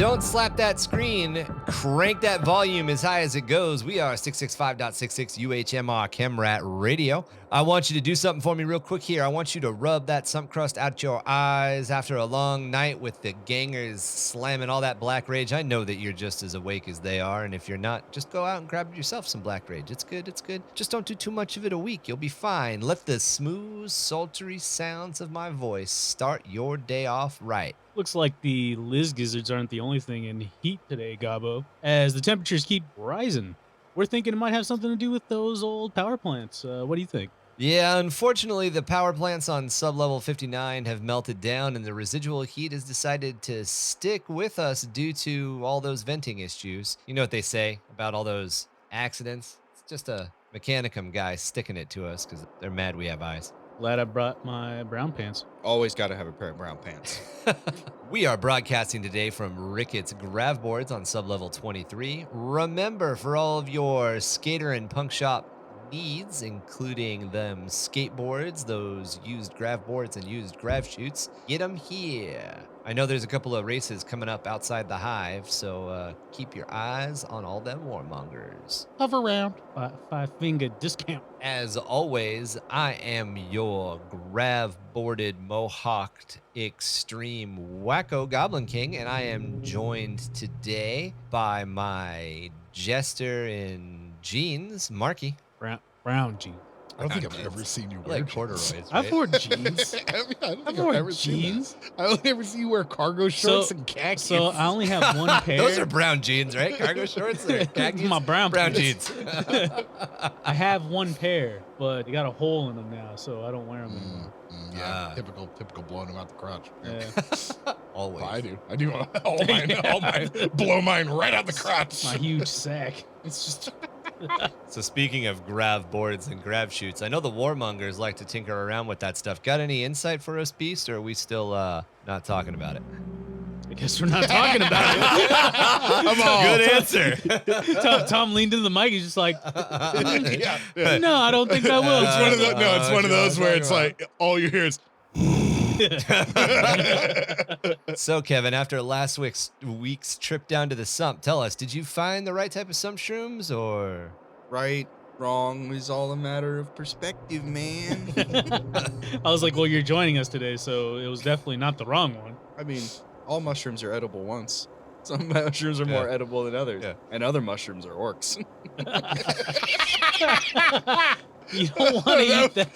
don't slap that screen. Crank that volume as high as it goes. We are 665.66 UHMR Chemrat Radio. I want you to do something for me real quick here. I want you to rub that sump crust out your eyes after a long night with the gangers slamming all that black rage. I know that you're just as awake as they are, and if you're not, just go out and grab yourself some black rage. It's good, it's good. Just don't do too much of it a week. You'll be fine. Let the smooth, sultry sounds of my voice start your day off right. Looks like the Liz gizzards aren't the only thing in heat today, Gabo. As the temperatures keep rising, we're thinking it might have something to do with those old power plants. What do you think? Yeah, unfortunately, the power plants on sublevel 59 have melted down, and the residual heat has decided to stick with us due to all those venting issues. You know what they say about all those accidents? It's just a Mechanicum guy sticking it to us because they're mad we have eyes. Glad I brought my brown pants. Always got to have a pair of brown pants. We are broadcasting today from Ricketts Grav Boards on sublevel 23. Remember, for all of your skater and punk shop needs, including them skateboards, those used grav boards and used grav chutes, get them here. I know there's a couple of races coming up outside the Hive, so keep your eyes on all them warmongers. Hover around. Five-finger discount. As always, I am your grav-boarded, mohawked, extreme wacko Goblin King, and I am joined today by my jester in jeans, Marky. Brown jeans. I don't think I've ever seen you wear Like jeans. corduroys, right? I've worn jeans. I don't think I've worn ever seen jeans. that. I only ever see you wear cargo shorts and khakis. So I only have one pair. Those are brown jeans, right? Cargo shorts or khakis? My brown jeans. I have one pair, but they got a hole in them now, so I don't wear them anymore. Yeah, typical blowing them out the crotch. Yeah. Always. Well, I do all mine blow mine right out the crotch. My huge sack. It's just. So speaking of grav boards and grav shoots, I know the warmongers like to tinker around with that stuff. Got any insight for us, Beast, or are we still not talking about it? I guess we're not talking about it. Good answer. Tom leaned into the mic. He's just like, yeah. no, I don't think I will. It's one of those where it's like all you hear is. So, Kevin, after last week's trip down to the sump, tell us, did you find the right type of sump shrooms, or? Right, wrong is all a matter of perspective, man. I was like, well, you're joining us today, so it was definitely not the wrong one. I mean, all mushrooms are edible once. Some mushrooms are more edible than others, and other mushrooms are orcs. You don't want to eat that.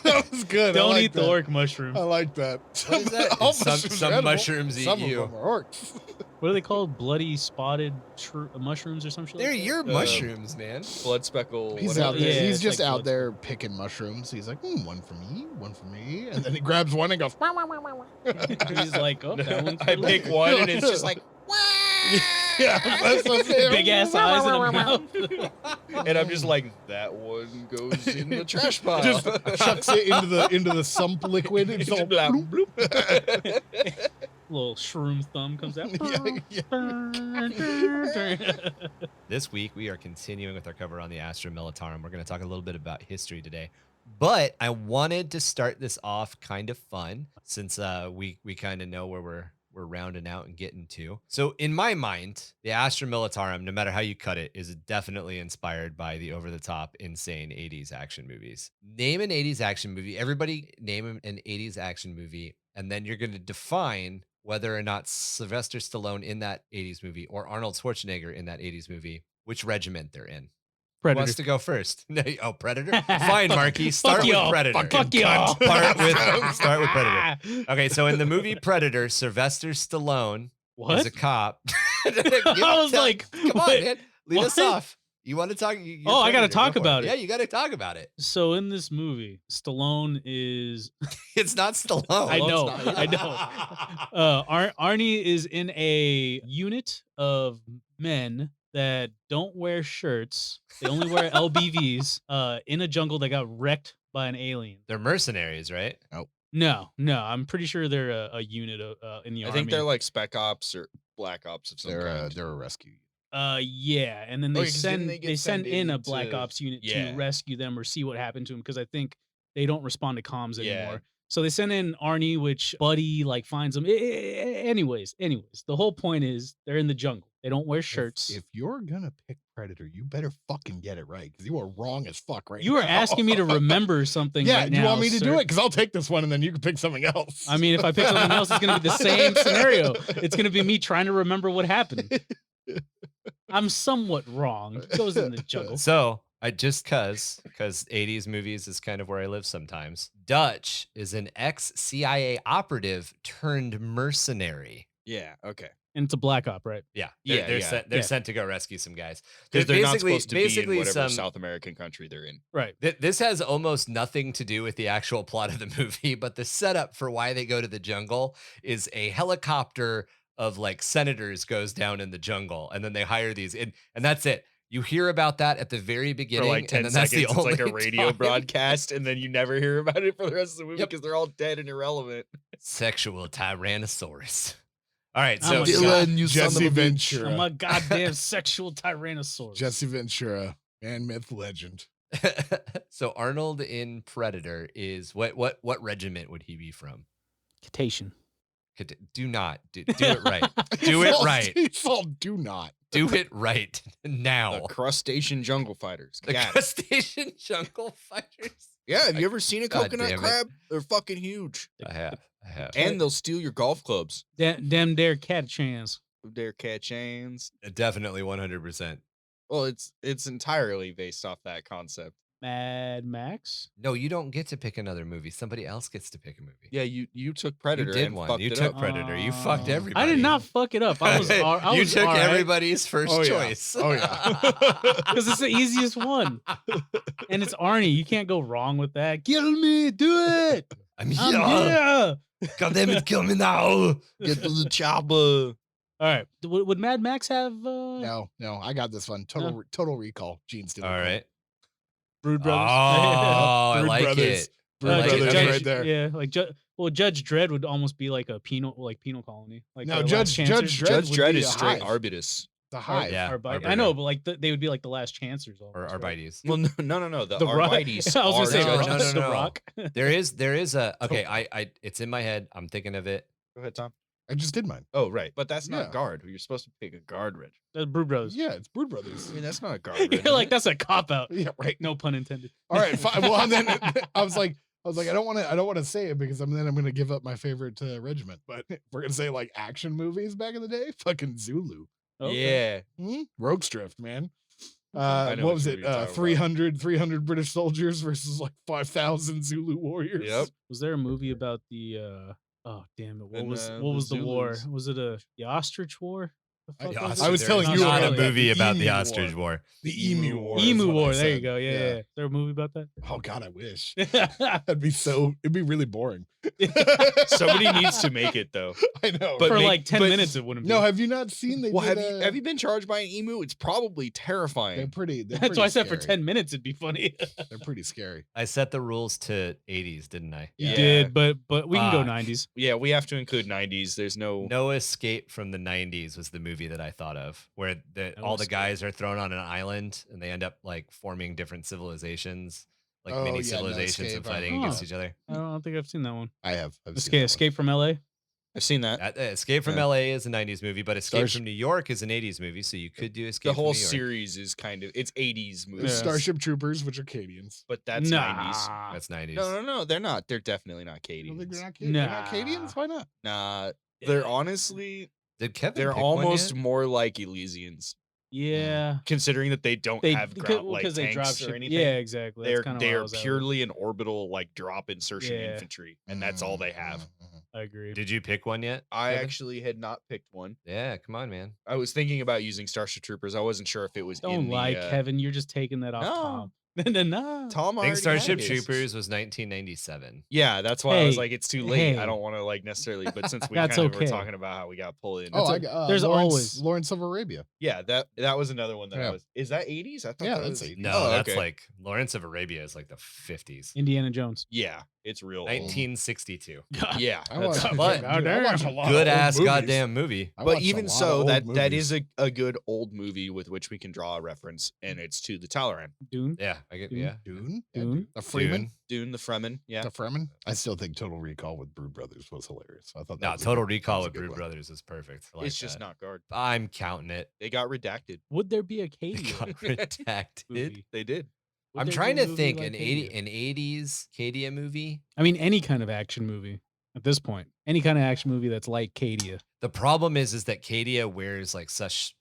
That was good. Don't eat the orc mushroom. I like that. What is that? All Some mushrooms eat some you. of them are orcs. What are they called? Bloody spotted mushrooms or some shit? They're like that? your mushrooms, man. Blood speckle. He's whatever. out there. Yeah, He's it's just like out blood there picking mushrooms. He's like, one for me, and then he grabs one and goes. He's like, oh, that one's I pick one and it's just like, Yeah, that's what I'm saying. big ass eyes in a mouth. and I'm just like, that one goes in the trash pile. Just chucks it into the sump liquid. It's all Bloop, bloop. Little shroom thumb comes out. This week, we are continuing with our cover on the Astra Militarum. We're going to talk a little bit about history today. But I wanted to start this off kind of fun, since we kind of know where we're rounding out and getting to. So in my mind, the Astra Militarum, no matter how you cut it, is definitely inspired by the over-the-top, insane 80s action movies. Name an 80s action movie. Everybody name an 80s action movie, and then you're going to define whether or not Sylvester Stallone in that 80s movie or Arnold Schwarzenegger in that 80s movie, which regiment they're in. Who wants to go first? No, Predator? Fine, Marky. Start with Predator. Fuck y'all. Start with Predator. Okay, so in the movie Predator, Sylvester Stallone is a cop. I was like, come on, man. Lead us off. You want to talk? I got to talk about it. Yeah, you got to talk about it. So in this movie, Stallone is... It's not Stallone. I know. Arnie is in a unit of men that don't wear shirts. They only wear LBVs in a jungle that got wrecked by an alien. They're mercenaries, right? No. I'm pretty sure they're a unit in the army. I think they're like Spec Ops or Black Ops of some kind. They're a rescue. Yeah, and then they send in a Black to- Ops unit Yeah. to rescue them or see what happened to them, because I think they don't respond to comms anymore. So they send in Arnie, which Buddy like finds him. Anyways, the whole point is they're in the jungle. They don't wear shirts. If you're gonna pick Predator, you better fucking get it right because you are wrong as fuck right You now. were asking me to remember something. Yeah, right do you now, want me to sir. do it? Because I'll take this one and then you can pick something else. I mean, if I pick something else, it's going to be the same scenario. It's going to be me trying to remember what happened. I'm somewhat wrong. It goes in the jungle. So I just because 80s movies is kind of where I live sometimes. Dutch is an ex-CIA operative turned mercenary. Yeah. Okay. And it's a black op, right? Yeah, Yeah, they're yeah. sent. They're sent to go rescue some guys Because they're not Basically- supposed to be in basically whatever South American country they're in. Right. This has almost nothing to do with the actual plot of the movie, but the setup for why they go to the jungle is a helicopter of like senators goes down in the jungle, and then they hire these, and that's it. You hear about that at the very beginning, For like 10 and then that's seconds, the only it's like a radio time. broadcast, and then you never hear about it for the rest of the movie Yep. because they're all dead and irrelevant. Sexual Tyrannosaurus. All right, Oh so my God. you Jesse I'm Ventura. a goddamn sexual tyrannosaurus. Jesse Ventura, man, myth, legend. so Arnold in Predator is what regiment would he be from? Cetacean. Do not do it right. Do it right. It's all do not. Do it right now. The crustacean jungle fighters. The Yeah. crustacean jungle fighters. Yeah, have you ever seen a God coconut damn it. crab? They're fucking huge. I have. And they'll steal your golf clubs. Damn dare cat chance. Their cat chains. Definitely 100%. Well, it's entirely based off that concept. Mad Max. No, you don't get to pick another movie. Somebody else gets to pick a movie. Yeah, you took Predator you did and one. fucked You it took up. Predator. You fucked everybody. I did not fuck it up. I was. I you was took all right. everybody's first Oh, yeah. choice. Oh, yeah. Because it's the easiest one. And it's Arnie. You can't go wrong with that. Kill me. Do it. I'm I'm here. here. God damn it, kill me now. Get to the chopper. All right. Would Mad Max have No, I got this one. Total recall. Gene's doing All it. right. Brood Oh, Brothers? I Brood like Brothers. it. Brood I like Brothers it. Judge, right there. Yeah, like Judge Dredd would almost be like a penal colony. Like No, the Judge last Chancers. Dredd Judge would Dredd be is a straight Hive. Arbitus. The Hive. Yeah. Arbite. I Arbiter. know, but like they would be like the last Chancers. Or almost, right? Arbites. Well, no. The, The Rock. Arbites I was gonna are say No, judges. no, The no. Rock. There is a okay. I it's in my head. I'm thinking of it. Go ahead, Tom. I just did mine. Oh, right. But that's Yeah. not guard. You're supposed to pick a guard regiment. Brood Brothers. Yeah, it's Brood Brothers. I mean, that's not a guard regiment. You're like that's a cop out. Yeah, right. No pun intended. All right, fine. Well, then I was like, I don't want to say it because then I'm going to give up my favorite regiment. But if we're gonna say like action movies back in the day, fucking Zulu, Okay. Yeah. Rogue's Drift, man. I know What what was you it? were talking about. 300 British soldiers versus like 5,000 Zulu warriors. Yep. Was there a movie about the? Oh damn it! What And, was the the war? Zulus. Was it the ostrich war? The fuck The was ostrich- it? was there telling is you not about a that. movie The about the Emu ostrich War. war. The Emu War. is Emu what I War. There you said. go. Yeah. Is there a movie about that? Oh God, I wish. It'd be really boring. Somebody needs to make it though. I know. But For make- like 10 but- minutes, it wouldn't. no, be. have you not seen? They Well, did, have you been charged by an emu? It's probably They're terrifying. pretty. That's why I said for 10 minutes it'd be funny. They're pretty scary. I set the rules to 80s, didn't I? You Yeah. did, but we can go Fuck. 90s. Yeah, we have to include 90s. There's no. No Escape from the 90s was the movie that I thought of, where No all the Escape. guys are thrown on an island and they end up like forming different civilizations, like Oh, mini yeah, No civilizations Escape, and I fighting remember. against each other. I don't think I've seen that one. I have. I've seen Escape, that one. Escape from LA. I've seen that. Escape from Yeah. LA is a 90s movie, but Escape Starship- from New York is an 80s movie, so you could do Escape The from whole New York. series is kind of it's 80s There's movies, Yeah. Starship Troopers, which are Cadians. but that's 90s. That's 90s. No, they're not. They're definitely not You don't think Cadians. they're not Cadians? They're not Cadians? Nah. Why not? Nah, they're honestly Did Kevin they're pick one almost yet? more like Elysians, Yeah. considering that they don't have ground like they drop tanks ship. or anything. Yeah, exactly. That's kinda why I They're was at with it. purely an orbital like drop insertion Yeah. infantry, and that's all they have. I agree. Did you pick one yet? I Kevin? actually had not picked one. Yeah, come on, man. I was thinking about using Starship Troopers. I wasn't sure if it was Don't in lie, the, Kevin. You're just taking that off No. Tom. No. Tom I think already Starship had his. Troopers was 1997. Yeah, that's why I was Hey, like, it's too late. I hey. don't want to like necessarily, but since we That's kind of were okay. talking about how we got pulled in. Oh, That's There's always- Lawrence of Arabia. yeah, that was another one that I Yeah. was. Is that 80s? I thought Yeah, that that's was 80s. No, Oh, that's okay. like Lawrence of Arabia is like the 50s. Indiana Jones. Yeah, it's real. old. 1962. Yeah, I that's- watch, but- dude, I watch a lot of Good old ass movies. goddamn movie. I but watch a even lot so, of that old that movies. is a good old movie with which we can draw a reference, and it's to the Talaran. Dune. Yeah, I get Dune. yeah. Dune? Dune. The Freeman? Dune, the Fremen. Yeah. The Fremen? I still think Total Recall with Brood Brothers was hilarious. I thought that No, was a Total good- that Recall was a with good Brood one. Brothers is perfect. I like It's just that. not Guard. I'm counting it. They got redacted. Would there be a It Cadia got redacted. movie? They did. Would I'm there be trying a to movie think like an Cadia? 80s Cadia movie. I mean, any kind of action movie at this point. Any kind of action movie that's like Cadia. The problem is that Cadia wears like such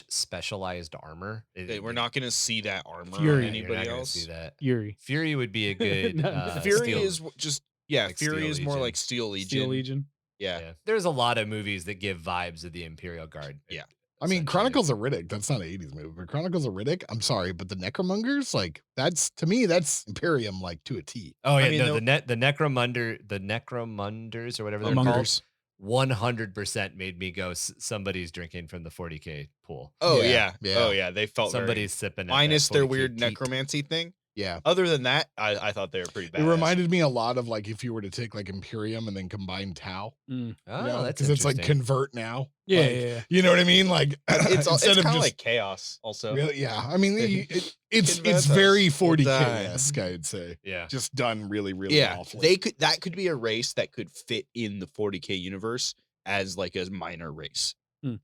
specialized armor. We're not going to see that armor Fury. on You're not anybody gonna else. see that. Fury. Fury would be a good. No, Fury Steel- is just like Fury Steel is more Legion. like Steel Legion. Steel Legion. Yeah. Yeah. There's a lot of movies that give vibes of the Imperial Guard. Yeah. I mean, essentially. Chronicles of Riddick, that's not an 80s movie, but Chronicles of Riddick, I'm sorry, but the Necromongers, like, that's, to me, that's Imperium, like, to a T. Oh yeah, I mean, no, the Necromunders or whatever they're Mongers. called. 100% made me go. Somebody's drinking from the 40k pool. Oh Yeah, yeah. yeah. Oh yeah. They felt Somebody's sipping. At that minus their 40K weird teat. necromancy thing. Yeah. Other than that, I thought they were pretty bad. It reminded me a lot of, like, if you were to take, like, Imperium and then combine Tau. Mm. Oh, that's because it's like interesting. convert now. Yeah, Like, yeah. You know what I mean? Like, It's instead of kind of just like chaos. Also, really, yeah. I mean, it's Convert us, very we'll 40k die. esque, I'd say. Yeah. Just done really, really yeah, awfully. that could be a race that could fit in the 40k universe as like a minor race.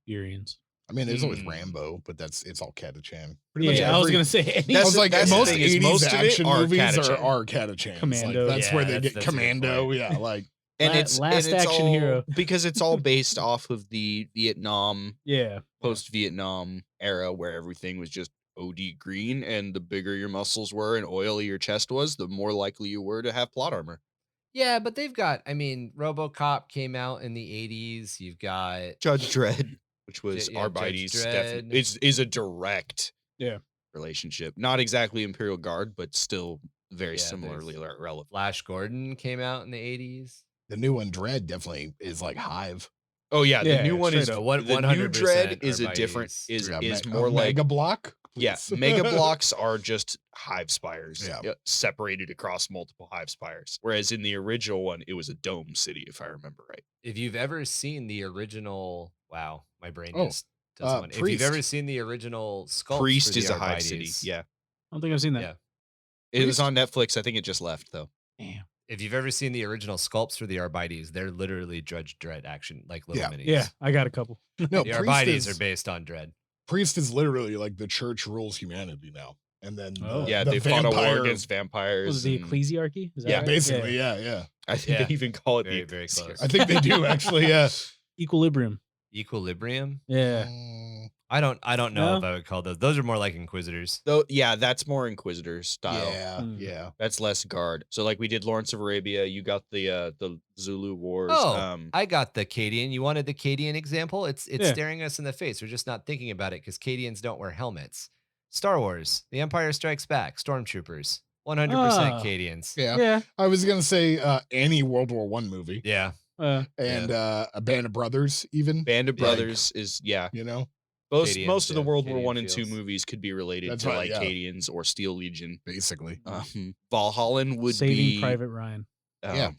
Urians. I mean, there's always Mm. Rambo, but it's all Catachan. Yeah, I was gonna say any I That's was the- like, that's the most thing is 80s most of it action are movies Catachan. are Catachans. Commando. Like, that's Yeah, where they that's get a good Commando. point. Yeah, like And Last it's action all, hero. because it's all based off of the Vietnam, Yeah. post-Vietnam era where everything was just OD green, and the bigger your muscles were and oily your chest was, the more likely you were to have plot armor. Yeah, but they've got. I mean, RoboCop came out in the 80s. You've got. Judge Dredd, which was Yeah, Judge Arbites, Dredd. definitely is a direct Yeah. relationship. Not exactly Imperial Guard, but still very Yeah, similarly relevant. Flash Gordon came out in the 80s. the new one, Dread, definitely is like Hive. Oh yeah, the Yeah, new one is straight up. the new 100% Dread is a different Arbites. is Me- more a like Mega Block. yeah, please. mega blocks are just hive spires, Yeah. separated across multiple hive spires. Whereas in the original one, it was a dome city, if I remember right. If you've ever seen the original, wow, my brain Oh, just doesn't. Want, if you've Priest. ever seen the original sculpts Priest for is the a hive city. Arbites, Yeah, I don't think I've seen that. Yeah. it was Priest? on Netflix. I think it just left though. Damn. If you've ever seen the original sculpts for the Arbites, they're literally Judge Dredd action, like little Yeah. minis. Yeah, I got a couple. No, The Priest Arbites is, are based on Dredd. Priest is literally like the church rules humanity now. And then Oh. Yeah, the they fought a war vampire- against vampires. Was it the and ecclesiarchy? Is that Yeah, right? Basically, yeah. I think Yeah. they even call it Very, the very close. I think they do actually. Yeah. Equilibrium. Equilibrium. Yeah. Mm, I don't know No? if I would call those. Those are more like Inquisitors. Though, yeah, that's more Inquisitor style. yeah, Mm. yeah. That's less guard. So like we did Lawrence of Arabia, you got the Zulu Wars. Oh, I got the Cadian. You wanted the Cadian example? It's Yeah. staring us in the face. We're just not thinking about it because Cadians don't wear helmets. Star Wars, The Empire Strikes Back, Stormtroopers, 100% Ah. Cadians. Yeah. Yeah. I was gonna say any World War One movie. Yeah. And a Band of Brothers, even. Band of Yeah. Brothers is yeah. You know, Cadians, Most of the yeah, World War Cadian One and Two feels. movies could be related That's to right, like yeah. Cadians or Steel Legion. basically. Valhallan would Saving be Private Ryan. um, Yeah.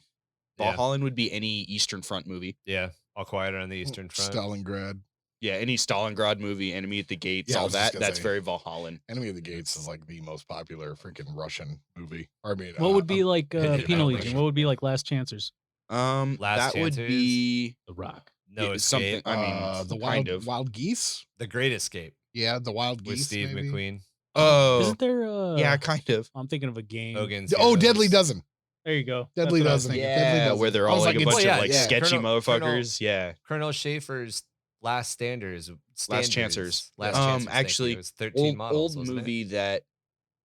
Yeah. Valhallan would be any Eastern Front movie. Yeah. All Quiet on the Eastern Front. Stalingrad. Yeah, any Stalingrad movie, Enemy at the Gates, Yeah, I all was just that. gonna That's say. very Valhallan. Enemy of the Gates is like the most popular freaking Russian movie. Or, I mean, What would be like yeah, Penal yeah. Legion? What would be like Last Chancers? Last That would Chancers? be The Rock. No yeah, Escape. something. I mean, the kind of. Wild Geese? The Great Escape Yeah, the Wild with Geese. Steve maybe? McQueen. Oh, Isn't there? yeah, kind of. I'm thinking of a game. Hogan's Oh, Heroes. Deadly Dozen. There you go. Deadly That's what I was Dozen. thinking. Deadly Yeah, Dozen. where they're I all was like a it's- bunch yeah, of like yeah. sketchy Colonel- motherfuckers. Yeah. Colonel Schaefer's Last Standards. Chancers. Last Chancers. thank you. Actually, it was 13 models. Old wasn't it? movie that.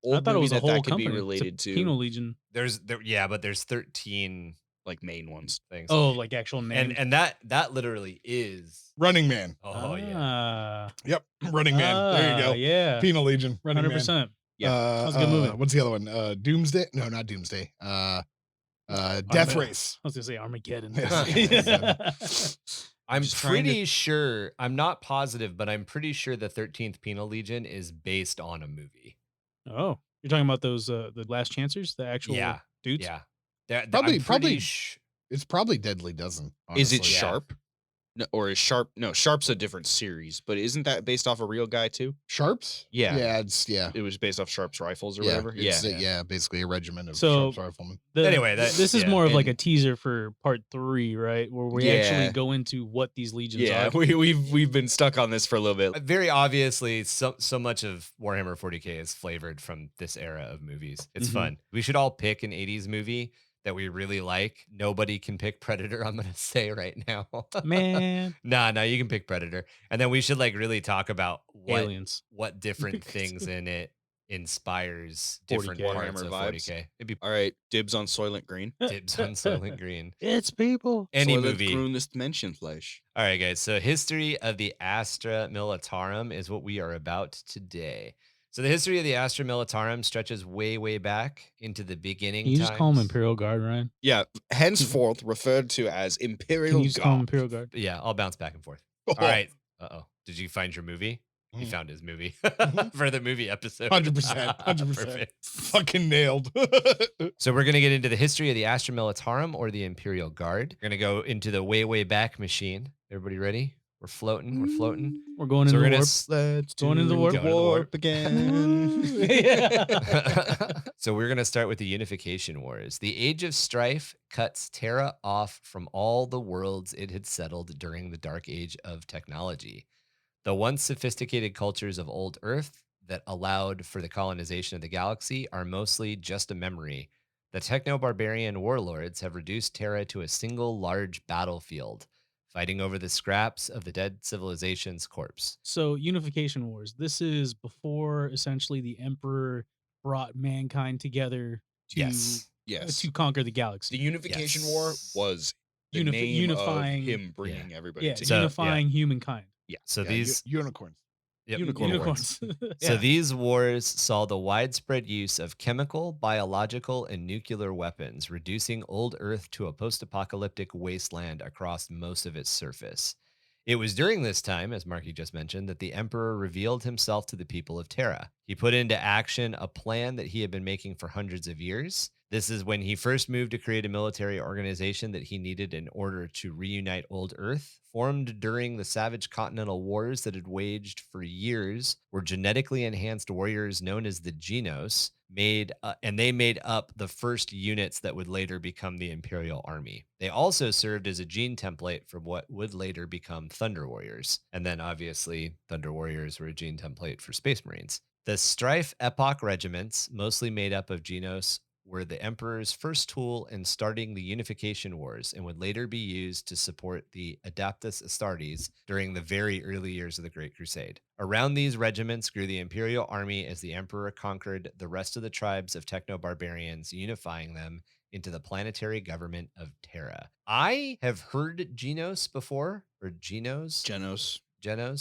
I Old thought it movie was a that whole that could company. be related Penal to Legion. Yeah, but there's 13 like main ones. things. Oh, like actual name. and that literally is. Running Man. Oh yeah. Ah. Yep. Running Man. There you go. Yeah. Penal Legion. Running 100%. Man. Yeah, that was a good movie. What's the other one? Doomsday? No, not Doomsday. Death Race. I was gonna say Armageddon. I'm just trying to- pretty sure. I'm not positive, but I'm pretty sure the 13th Penal Legion is based on a movie. Oh, you're talking about those the Last Chancers, the actual Yeah. dudes. Yeah. Probably- I'm pretty probably- sh- It's probably Deadly Dozen. Is it honestly. Yeah. sharp? No, or is Sharp? No, Sharp's a different series, but isn't that based off a real guy too? Sharps? Yeah. Yeah. It was based off Sharp's rifles or Yeah, whatever. it's, Yeah. basically a regiment of So Sharps riflemen. Anyway, this is yeah, more of like a and- teaser for part 3, right? Where we actually Yeah. go into what these legions Yeah, are. we've been stuck on this for a little bit. Very obviously, so much of Warhammer 40k is flavored from this era of movies. It's Mhm. fun. We should all pick an 80s movie that we really like. Nobody can pick Predator, I'm gonna say right now. Man, Nah, you can pick Predator. And then we should like really talk about aliens. what different things in it inspires different 40K. parts Warhammer of vibes. 40k. It'd be All right, dibs on Soylent Green. dibs on Soylent Green. It's people. Any Soylent movie. Grünes Menschenfleisch. All right, guys. So, history of the Astra Militarum is what we are about today. So, the history of the Astra Militarum stretches way back into the beginning. Can you just call them times. Imperial Guard, Ryan? Yeah, henceforth referred to as Imperial Can you just call them Guard. Imperial Guard? Yeah, I'll bounce back and forth. All right. Did you find your movie? He Mhm. found his movie Mhm. for the movie episode. 100%. 100%. Perfect. Fucking nailed. So we're going to get into the history of the Astra Militarum or the Imperial Guard. We're going to go into the way back machine. Everybody ready? We're floating. We're floating. We're going So into we're the gonna warp. Let's Going into the warp. Going into the warp. again. Yeah. So we're going to start with the Unification Wars. The Age of Strife cuts Terra off from all the worlds it had settled during the Dark Age of technology. The once sophisticated cultures of old Earth that allowed for the colonization of the galaxy are mostly just a memory. The techno-barbarian warlords have reduced Terra to a single large battlefield, fighting over the scraps of the dead civilization's corpse. So Unification Wars. This is before essentially the Emperor brought mankind together to Yes. Yes. to conquer the galaxy. The Unification War Yes. was the Unif- name unifying- of him bringing everybody yeah, together. So- unifying humankind. So Yeah, these unicorns. Yep. Unicorn Unicorns. So Yeah. these wars saw the widespread use of chemical, biological, and nuclear weapons, reducing old Earth to a post-apocalyptic wasteland across most of its surface. It was during this time, as Marky just mentioned, that the Emperor revealed himself to the people of Terra. He put into action a plan that he had been making for hundreds of years. This is when he first moved to create a military organization that he needed in order to reunite old Earth. Formed during the savage continental wars that had waged for years, were genetically enhanced warriors known as the Genos, and they made up the first units that would later become the Imperial Army. They also served as a gene template for what would later become Thunder Warriors. And then obviously, Thunder Warriors were a gene template for Space Marines. The Strife Epoch regiments, mostly made up of Genos, were the Emperor's first tool in starting the Unification Wars and would later be used to support the Adeptus Astartes during the very early years of the Great Crusade. Around these regiments grew the Imperial Army as the Emperor conquered the rest of the tribes of techno-barbarians, unifying them into the planetary government of Terra. I have heard Genos before, or Genos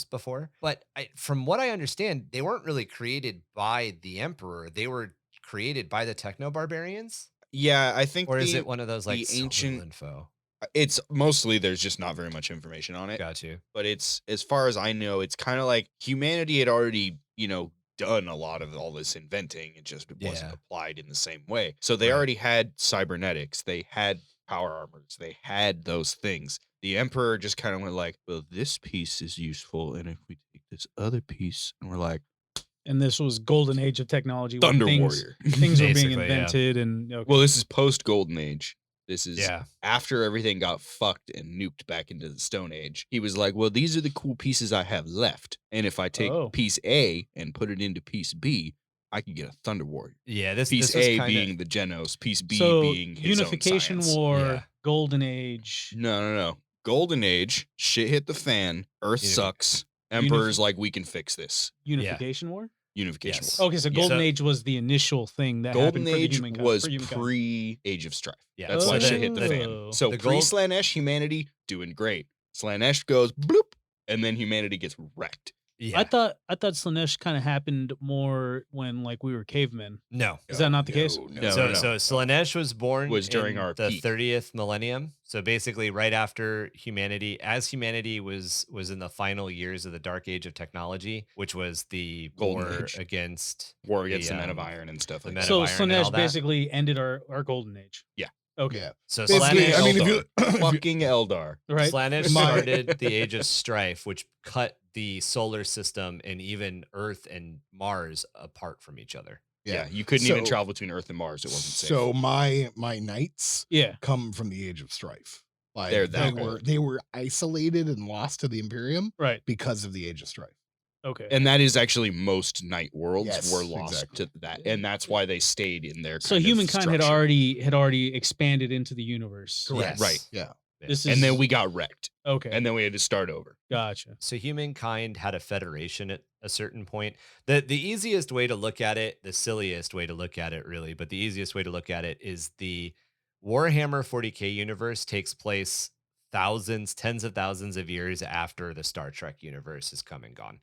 before, but from what I understand, they weren't really created by the Emperor. They were created by the techno-barbarians? Yeah, I think Or is it one of those like the so little ancient- info? it's mostly there's just not very much information on it. Got you. But it's, as far as I know, it's kind of like humanity had already, done a lot of all this inventing. It just wasn't Yeah. applied in the same way. So they Right. already had cybernetics, they had power armors, they had those things. The Emperor just kind of went like, well, this piece is useful, and if we take this other piece, and we're like, And this was golden age of technology. when Thunder things, Warrior. Things were being Basically, yeah. invented and okay. Well, this is post Golden Age. This is Yeah. after everything got fucked and nuked back into the Stone Age. He was like, well, these are the cool pieces I have left. And if I take Oh. piece A and put it into piece B, I can get a Thunder Warrior. Yeah, this Piece was A kinda, being the Genos, piece B so being his Unification own science. War, Yeah. Golden Age. No. Golden Age, shit hit the fan, Earth Unifi- sucks. Emperor's like, we can fix this. Unification War. Unification Yes. War. Okay, so Yeah. Golden So- Age was the initial thing that Golden happened for the Age humankind. was for humankind. pre-Age of Strife. Yeah, That's so why the- shit hit the Oh. fan. So the gold- pre-Slanesh humanity doing great. Slanesh goes bloop, and then humanity gets wrecked. Yeah. I thought Slanesh kind of happened more when like we were cavemen. no. Is that not the case? No, so Slanesh was born Was during in our the peak. 30th millennium. So basically right after humanity, as humanity was in the final years of the Dark Age of technology, which was the Golden war Age. against War against the the, Men of Iron and stuff the like Men that. of So Iron and all Slanesh that. basically ended our Golden Age. Yeah. Okay. Yeah. So Basically, Slaanesh, I mean, if you, Fucking Eldar. Right. Slaanesh My- started the Age of Strife, which cut the solar system and even Earth and Mars apart from each other. Yeah, you couldn't even So- travel between Earth and Mars. It wasn't safe. So my knights Yeah. come from the Age of Strife. Like They're they that were old. they were isolated and lost to the Imperium Right. because of the Age of Strife. Okay. And that is actually most night worlds Yes, were lost exactly. to that, and that's why they stayed in their. So kind of humankind had structure. already expanded into the universe. Correct. Yes. Right. Yeah. This is And then we got wrecked, okay. and then we had to start over. Gotcha. So humankind had a federation at a certain point. The easiest way to look at it, the silliest way to look at it really, but the easiest way to look at it is the Warhammer 40k universe takes place thousands, tens of thousands of years after the Star Trek universe has come and gone.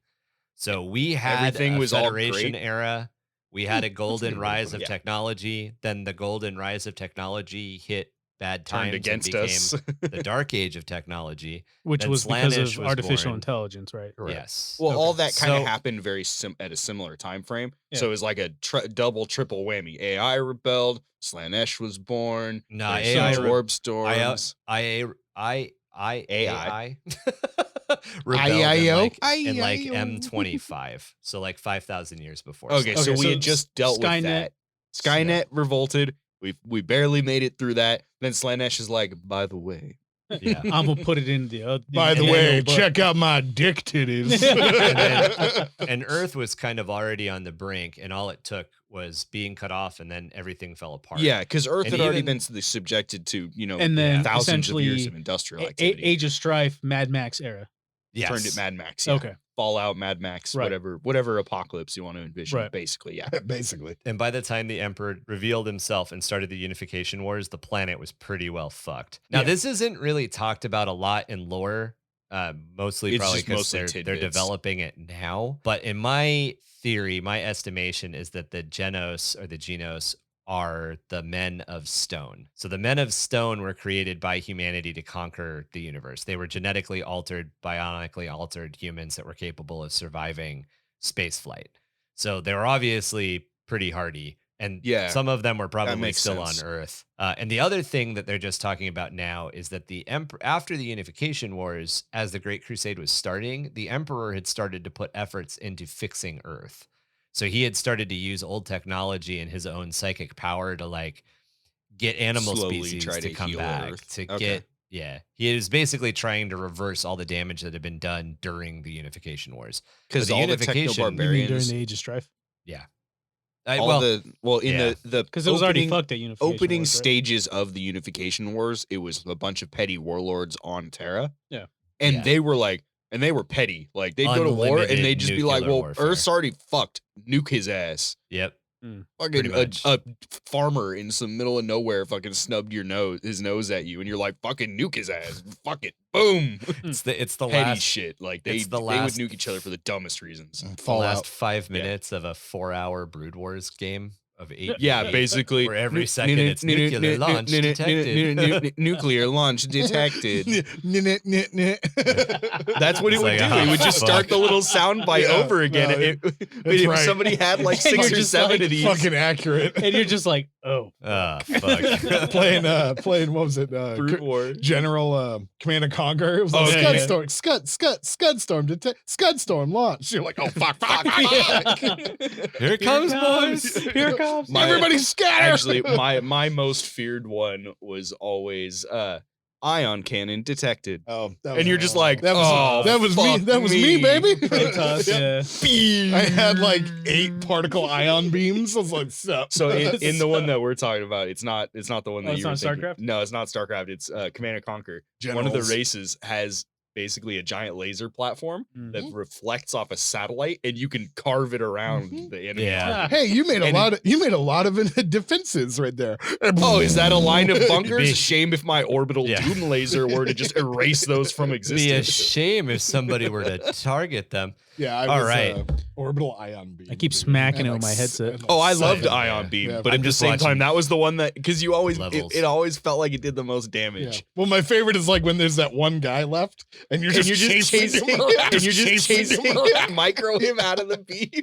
So we had Everything a was all Federation great. era. We had a good golden way to rise put of it. Yeah. technology. Then the golden rise of technology hit bad times Turned against and became us. the dark age of technology. Which Then was because Slaanesh of was artificial born. intelligence, right? Yes. Well, all Okay. that kind of So- happened very at a similar time frame. Yeah. So it was like a double, triple whammy. AI rebelled. Slaanesh was born. No, there's AI huge re- warp storms. AI rebelled IIO? in like IIO. M25, so like 5,000 years before. Okay, Slaanesh. so Okay, we so had just dealt with Skynet- that. Skynet revolted. We barely made it through that. Then Slaanesh is like, by the way, Yeah. I'm gonna put it in the. By the in way, little book. check out my dick titties. And Earth was kind of already on the brink, and all it took was being cut off, and then everything fell apart. yeah, because Earth And had already even- been subjected to And then thousands of years essentially of industrial A- activity. Age of Strife, Mad Max era. yes. Turned it Mad Max. Yeah. Okay. Fallout, Mad Max, Right. whatever apocalypse you want to envision. Right. Basically, yeah. Basically. And by the time the Emperor revealed himself and started the Unification Wars, the planet was pretty well fucked. Now, Yeah. this isn't really talked about a lot in lore, mostly It's probably just because mostly they're tidbits. developing it now. But in my theory, my estimation is that the Genos or the Genos are the men of stone. So the men of stone were created by humanity to conquer the universe. They were genetically altered, bionically altered humans that were capable of surviving space flight. So they were obviously pretty hardy. And Yeah, some of them were probably makes still sense. on Earth. And the other thing that they're just talking about now is that the after the Unification Wars, as the Great Crusade was starting, the Emperor had started to put efforts into fixing Earth. So he had started to use old technology and his own psychic power to like get animal Slowly species try to to come heal back Earth. to Okay. get. Yeah, he is basically trying to reverse all the damage that had been done during the Unification Wars. Because the all the unification- techno You You mean during barbarians, the Age of Strife? all Well, in yeah. the Because it was already opening- fucked at Unification opening Wars, right? stages of the Unification Wars, it was a bunch of petty warlords on Terra. Yeah. And Yeah. they were like, and they were petty. Like they'd go to war and Unlimited they'd just be like, nuclear well, warfare. Earth's already fucked. Nuke his ass. Yep. Fucking Pretty much. a farmer in some middle of nowhere fucking snubbed his nose at you, and you're like, fucking nuke his ass. Fuck it. Boom. It's the Petty last shit. Like it's they the would last- nuke each other for the dumbest reasons. the Fallout. last 5 Yeah. minutes of a 4-hour Brood Wars game of 8. Yeah, basically. Where every second it's nuclear launch detected. Nuclear launch detected. That's what it It's would like, do. It would just fuck. start the little sound bite Yeah, over again. no, If right. somebody had like And 6 you're or just 7 like, of these, Fucking accurate. And you're just like, oh, Ah, fuck. playing what was it? Brood War. General Command and Conquer. It was Oh, like yeah, Scudstorm, Scudstorm launch. You're like, oh fuck. Here it comes, boys. Here it comes. Everybody scatter. Actually, my most feared one was always ion cannon detected. Oh, And you're just like, that was oh, that was me. fuck That was me, baby. Protoss, yeah. I had like 8 particle ion beams. I was like, sup. So in the one that we're talking about, it's not the one that it's you were not thinking. StarCraft? No, it's not StarCraft. It's Command and Conquer. One of the Generals. races has basically a giant laser platform that Mhm. reflects off a satellite, and you can carve it around Mhm. the enemy. Yeah. Hey, you made And a lot of defenses right there. Oh, is that a line of Be- bunkers? Shame if my orbital Yeah. doom laser were to just erase those from Be a existence. shame if somebody were to target them. Yeah, I All was right. Orbital ion beam. I keep dude. smacking And, it with my headset. and, Oh, I Same, loved yeah. Ion Beam, Yeah, but I'm at the just same watching time, that was the one that because you always levels. it always felt like it did the most Yeah. damage. Well, my favorite is like when there's that one guy left, and you're And just, you're just chasing, chasing, him around, and you're just chasing him around. micro him out of the beam.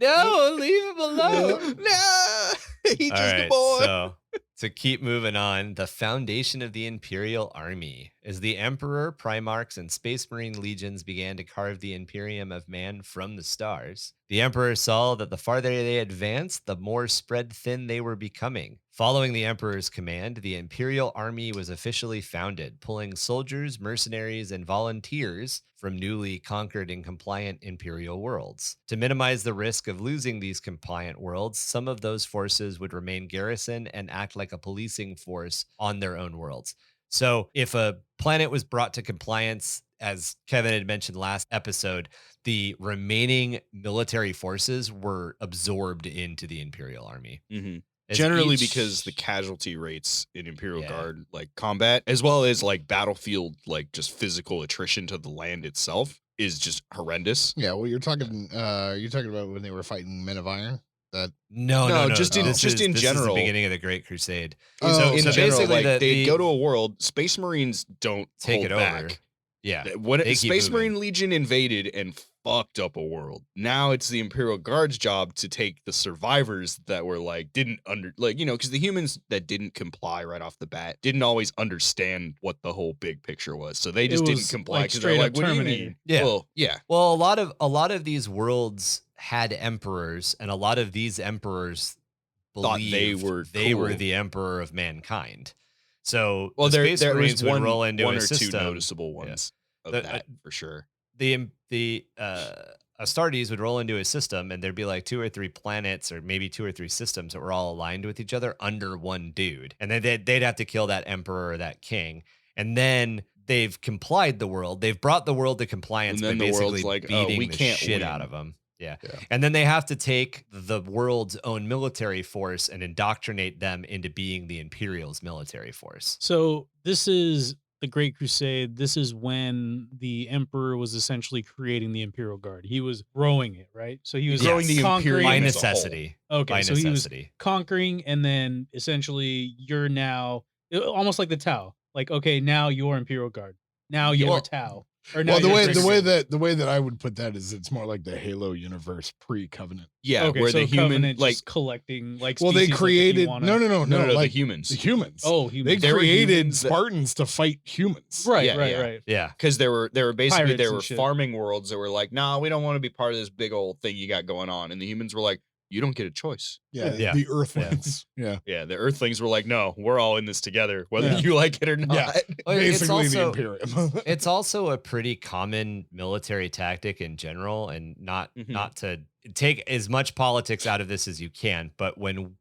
No, leave him alone. No, he's All just right, a boy. so To keep moving on, the foundation of the Imperial Army. As the Emperor, Primarchs, and Space Marine legions began to carve the Imperium of Man from the stars, the Emperor saw that the farther they advanced, the more spread thin they were becoming. Following the Emperor's command, the Imperial Army was officially founded, pulling soldiers, mercenaries, and volunteers from newly conquered and compliant Imperial worlds. To minimize the risk of losing these compliant worlds, some of those forces would remain garrison and act like a policing force on their own worlds. So if a planet was brought to compliance, as Kevin had mentioned last episode, the remaining military forces were absorbed into the Imperial Army. Mm-hmm. As Generally each- because the casualty rates in Imperial Yeah. Guard, like combat, as well as like battlefield, like just physical attrition to the land itself is just horrendous. Yeah, well, you're talking about when they were fighting Men of Iron. That No, just in- This just is- in this is general. the beginning of the Great Crusade. Oh, so, in so general, basically, like they the go to a world, Space Marines don't take hold it back. over. Yeah, When they keep Space moving. Marine Legion invaded and fucked up a world, now it's the Imperial Guard's job to take the survivors that were like because the humans that didn't comply right off the bat didn't always understand what the whole big picture was, so they just didn't was, comply like, because they're straight like, up "What do you Terminator." mean?" Yeah. Well, yeah, Well, a lot of these worlds had emperors, and a lot of these emperors Thought they believed were they were cool. the emperor of mankind. So well, the there Space there Marines was would one roll into one a or system. two noticeable ones of The- that for sure. The Astartes would roll into a system, and there'd be like 2 or 3 planets, or maybe 2 or 3 systems that were all aligned with each other under one dude, and then they'd have to kill that emperor or that king, and then they've complied the world. They've brought the world to compliance And then by the basically world's like, "Oh, beating we the can't shit win." out of them. Yeah. Yeah. And then they have to take the world's own military force and indoctrinate them into being the Imperial's military force. So this is the Great Crusade. This is when the Emperor was essentially creating the Imperial Guard. He was growing it, right? So he was growing the conquering. Imperium By as a whole. necessity. Okay, By so he was necessity. conquering, and then essentially you're now almost like the Tau. Like, okay, now you're Imperial Guard. Now you're Well- Tau. Or now well, the you're way Great the way that I would put that is it's more like the Halo universe pre-Covenant. Yeah, Okay, where so the human Covenant like just collecting like. Well, they species, like, if you created wanna- no, the like humans. the humans. Oh, They humans. There were created humans that- Spartans to fight humans. right, yeah, right, yeah. right. Yeah. because there were basically Pirates there and were shit. farming worlds that were like, nah, we don't want to be part of this big old thing you got going on, and the humans were like, you don't get a choice. Yeah, Yeah. the Earthlings. Yeah, Yeah, the Earthlings were like, no, we're all in this together, whether Yeah. you like it or not. Yeah. Well, it's basically also- the Imperium. It's also a pretty common military tactic in general, and not to take as much politics out of this as you can, but when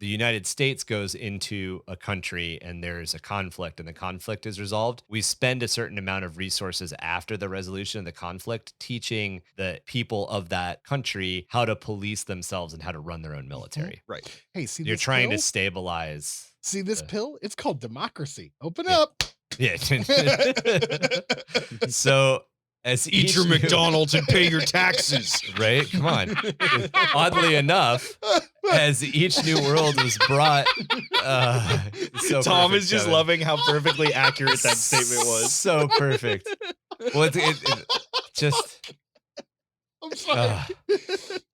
the United States goes into a country and there's a conflict and the conflict is resolved, we spend a certain amount of resources after the resolution of the conflict teaching the people of that country how to police themselves and how to run their own military. Right. Hey, see You're this trying pill? to stabilize. See this the- pill? It's called democracy. Open Yeah. up. Yeah. So as Eat your each- McDonald's and pay your taxes. right? Come on. Oddly enough, as each new world was brought, so Tom perfect, is just Kevin. loving how perfectly accurate that statement was. So perfect. Well, it just I'm sorry. uh,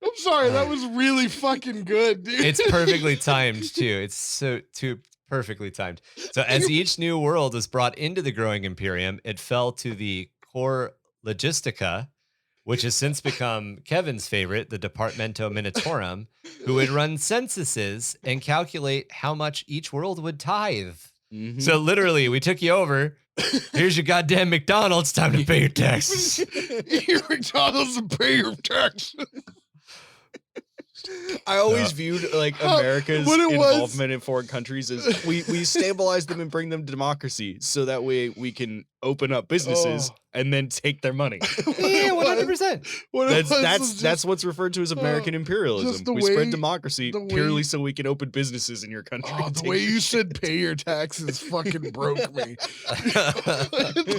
I'm sorry. That was really fucking good, dude. it's perfectly timed too. It's so too perfectly timed. So as each new world was brought into the growing Imperium, it fell to the core logistica, which has since become Kevin's favorite, the Departamento Minatorum, who would run censuses and calculate how much each world would tithe. Mhm. So literally, we took you over. Here's your goddamn McDonald's. Time to pay your taxes. Eat your McDonald's and pay your tax. I always viewed like How- America's what it was- involvement in foreign countries as we stabilize them and bring them to democracy, so that way we can open up businesses Oh. and then take their money. Yeah, 100%. What it was was That's just- what's referred to as American just imperialism. the We way- spread democracy the way- purely so we can open businesses in your country. Oh, and the take way your you shit. said pay your taxes fucking broke me.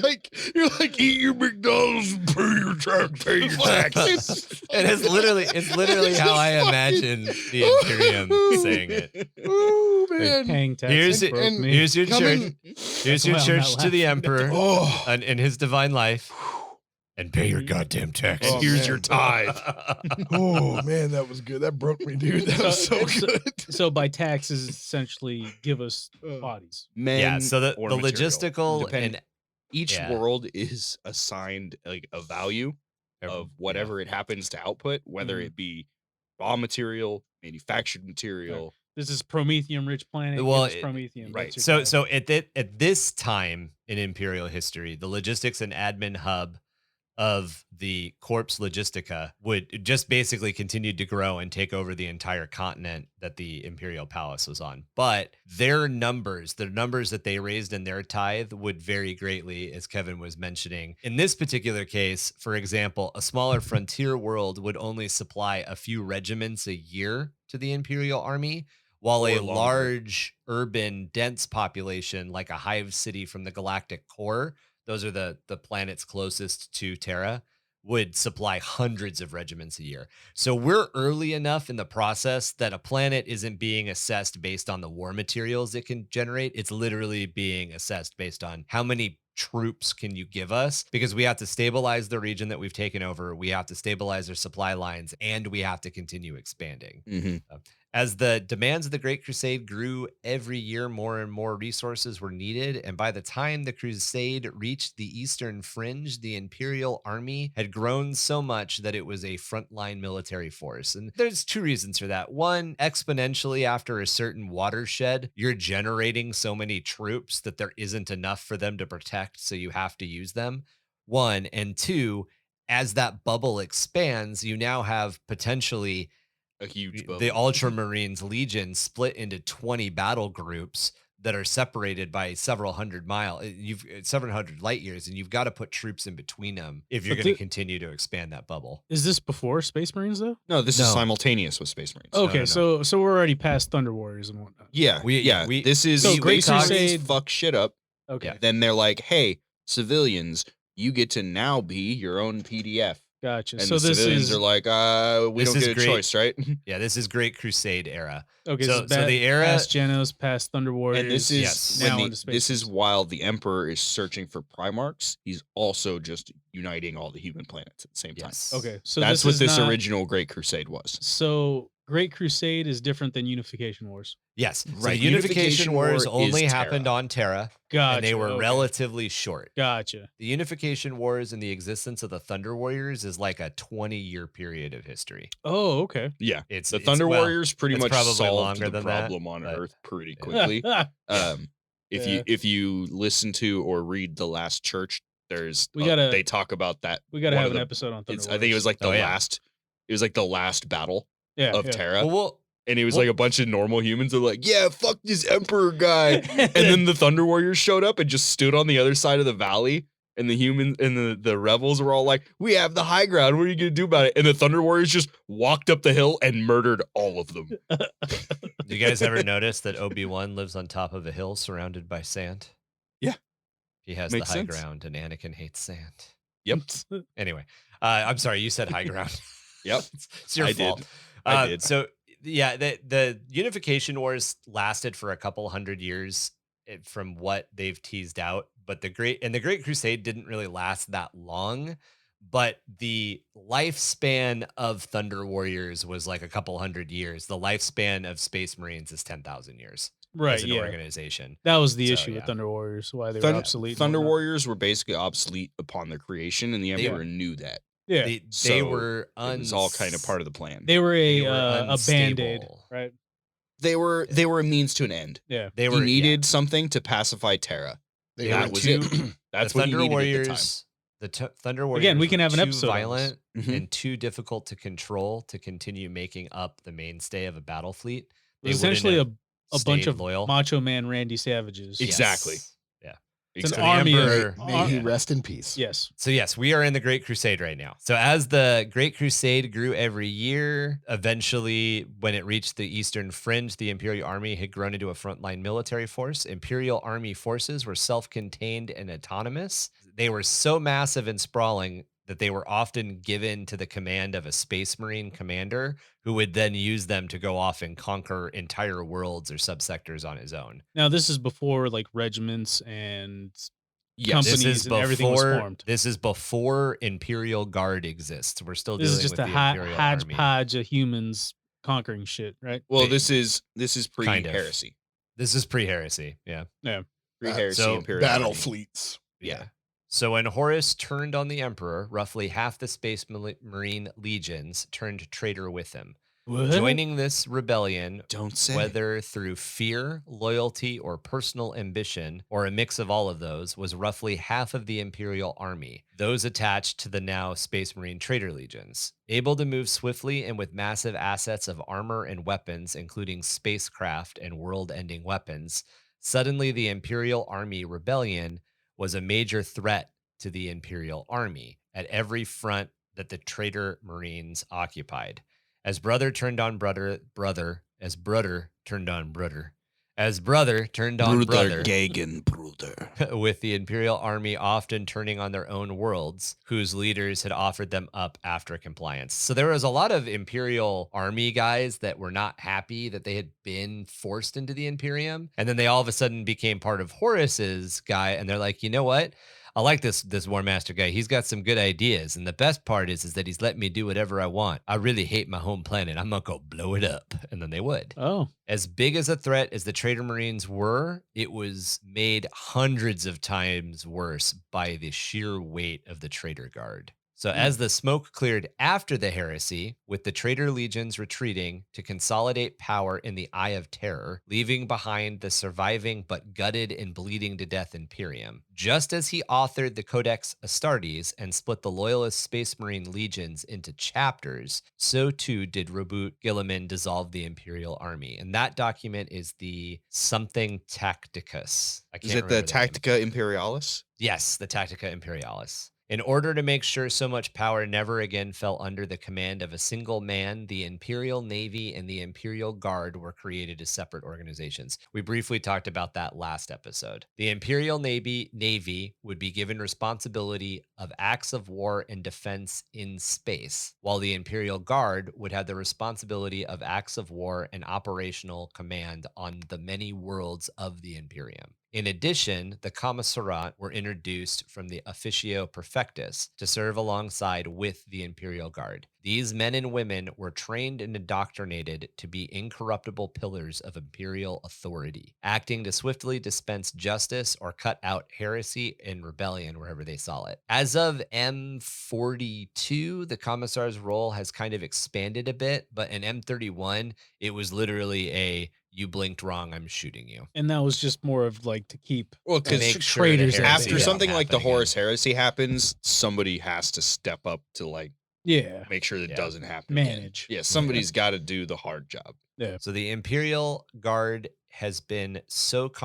Like you're like eat your McDonald's and pay your tax, pay your taxes. It's literally how I imagine the Imperium saying it. Oh man. Paying taxes Here's it- broke and me. Here's your church. Coming- Here's your why I'm not church to the laughing. emperor Oh. and his divine life. And pay your Mhm. goddamn tax. And Oh, here's man. your tithe. Oh man, that was good. That broke me, dude. That was so it's- good. So by taxes, essentially give us Uh, bodies. Men Yeah, so the or the material, logistical depending. and Each yeah. world is assigned like a value of whatever it happens to output, whether Mhm. it be raw material, manufactured material. This is Prometheum rich planet. Well, Give us Prometheum. right. That's your So tax. at this time in Imperial history, the logistics and admin hub of the Corps Logistica would just basically continue to grow and take over the entire continent that the Imperial Palace was on. But their numbers, the numbers that they raised in their tithe would vary greatly, as Kevin was mentioning. In this particular case, for example, a smaller frontier world would only supply a few regiments a year to the Imperial Army, while a Or longer. large urban dense population like a hive city from the galactic core, those are the planets closest to Terra, would supply hundreds of regiments a year. So we're early enough in the process that a planet isn't being assessed based on the war materials it can generate. It's literally being assessed based on how many troops can you give us, because we have to stabilize the region that we've taken over, we have to stabilize our supply lines, and we have to continue expanding. Mhm. As the demands of the Great Crusade grew every year, more and more resources were needed. And by the time the Crusade reached the eastern fringe, the Imperial Army had grown so much that it was a frontline military force. And there's two reasons for that. One, exponentially after a certain watershed, you're generating so many troops that there isn't enough for them to protect. So you have to use them. One. And two, as that bubble expands, you now have potentially A huge bubble. the Ultramarines Legion split into 20 battle groups that are separated by several hundred light years, and you've got to put troops in between them if you're But going to the- continue to expand that bubble. Is this before Space Marines though? No, this No. is simultaneous with Space Marines. Okay, no. so we're already past Thunder Warriors and whatnot. Yeah, We- this is So Great Space Marines Crusade- fuck shit up. Okay, Yeah. Then they're like, hey, civilians, you get to now be your own PDF. gotcha. And So the this civilians is are like, we This don't is get a great. choice, right? Yeah, this is Great Crusade era. okay. so- So, so the era- past Genos, past Thunder Warriors. And this is Yes. when now the- into Space this is Marines. while the Emperor is searching for Primarchs. He's also just uniting all the human planets at the same time. Yes. Okay, so That's this what is this not- original Great Crusade was. So Great Crusade is different than Unification Wars. Yes. So Right, Unification Unification Wars War is only Terra. happened on Terra, Gotcha. and they were okay. relatively short. Gotcha. The Unification Wars and the existence of the Thunder Warriors is like a 20-year period of history. Oh, okay. Yeah. It's The Thunder well, Warriors pretty it's much probably solved longer the than that, problem on but- Earth pretty Yeah. quickly. Yeah. If you listen to or read The Last Church, there's We gotta- they talk about that. we got to one have of an the- episode on Thunder It's, Warriors. I think it was like the Oh, yeah. last. It was like the last battle yeah, of yeah. Terra, Well, and it was well- like a bunch of normal humans are like, "Yeah, fuck this Emperor guy," and then the Thunder Warriors showed up and just stood on the other side of the valley. And the humans and the rebels were all like, "We have the high ground. What are you gonna do about it?" And the Thunder Warriors just walked up the hill and murdered all of them. you guys ever notice that Obi-Wan lives on top of a hill surrounded by sand? Yeah. He has Makes the high sense. ground, and Anakin hates sand. Yep. Anyway, I'm sorry, you said high ground. Yep. It's your I did. fault. I did. So yeah, the Unification Wars lasted for a couple hundred years from what they've teased out, but the Great Crusade didn't really last that long. But the lifespan of Thunder Warriors was like a couple hundred years. The lifespan of Space Marines is 10,000 years right. as an Yeah. organization. That was the So, issue with yeah. Thunder Warriors. Why they were Thunder, obsolete. and Thunder whatnot. Warriors were basically obsolete upon their creation, and the They- Emperor knew that. Yeah. They So, were It was all kind of part of the plan. They were they a were a band-aid, unstable. right? They were a means to an end. Yeah. They He were needed something to pacify Terra. They That were was too- it. That's the what he Thunder needed Warriors. at the time. Thunder Warriors. Again, we can were have an too episode on this. violent Mhm. and too difficult to control to continue making up the mainstay of a battle fleet. It was essentially a bunch stayed of loyal. Macho Man Randy Savages. Yes. Exactly. Yeah. It's an So the army of- Emperor- May he Yeah. rest in peace. Yes. So yes, we are in the Great Crusade right now. So as the Great Crusade grew every year, eventually when it reached the eastern fringe, the Imperial Army had grown into a frontline military force. Imperial Army forces were self-contained and autonomous. They were so massive and sprawling that they were often given to the command of a Space Marine commander who would then use them to go off and conquer entire worlds or subsectors on his own. Now this is before like regiments and Yes. companies and everything was formed. This is before Imperial Guard exists. We're still This is dealing just with a the Imperial Army. hodgepodge of humans conquering shit, right? Well, Ba- this is kind of. pre-heresy. This is pre-heresy. Yeah. Yeah. Pre-heresy So, Imperial Battle Army. fleets. Yeah. So when Horus turned on the Emperor, roughly half the Space Marine legions turned traitor with him. What? Joining this rebellion, Don't say. whether through fear, loyalty, or personal ambition, or a mix of all of those, was roughly half of the Imperial Army, those attached to the now Space Marine Traitor Legions. Able to move swiftly and with massive assets of armor and weapons, including spacecraft and world-ending weapons, suddenly the Imperial Army rebellion was a major threat to the Imperial Army at every front that the Traitor Marines occupied. As brother turned on brother, as brother turned on brother, as brother turned on brother, Gegen Bruder. with the Imperial Army often turning on their own worlds, whose leaders had offered them up after compliance. So there was a lot of Imperial Army guys that were not happy that they had been forced into the Imperium, and then they all of a sudden became part of Horus's guy, and they're like, you know what? I like this War Master guy. He's got some good ideas, and the best part is that he's letting me do whatever I want. I really hate my home planet. I'm gonna go blow it up, and then they would. Oh. As big as a threat as the Traitor Marines were, it was made hundreds of times worse by the sheer weight of the Traitor Guard. So as the smoke cleared after the heresy, with the traitor legions retreating to consolidate power in the Eye of Terror, leaving behind the surviving but gutted and bleeding to death Imperium, just as he authored the Codex Astartes and split the loyalist Space Marine legions into chapters, so too did Reboot Gilliman dissolve the Imperial Army. And that document is the something Tacticus. I can't Is it the remember name. Tactica Imperialis? Yes, the Tactica Imperialis. In order to make sure so much power never again fell under the command of a single man, the Imperial Navy and the Imperial Guard were created as separate organizations. We briefly talked about that last episode. The Imperial Navy would be given responsibility of acts of war and defense in space, while the Imperial Guard would have the responsibility of acts of war and operational command on the many worlds of the Imperium. In addition, the commissariat were introduced from the Officio Perfectus to serve alongside with the Imperial Guard. These men and women were trained and indoctrinated to be incorruptible pillars of imperial authority, acting to swiftly dispense justice or cut out heresy and rebellion wherever they saw it. As of M42, the commissar's role has kind of expanded a bit, but in M31, it was literally a you blinked wrong, I'm shooting you. And that was just more of like to keep Well, because Make sure the traitors heresy after doesn't something like the happen again. Horus Heresy happens, somebody has to step up to like yeah, make sure that Yeah. doesn't happen. again. manage. Yeah, somebody's got to do the hard job. Yeah. So the Imperial Guard has been so So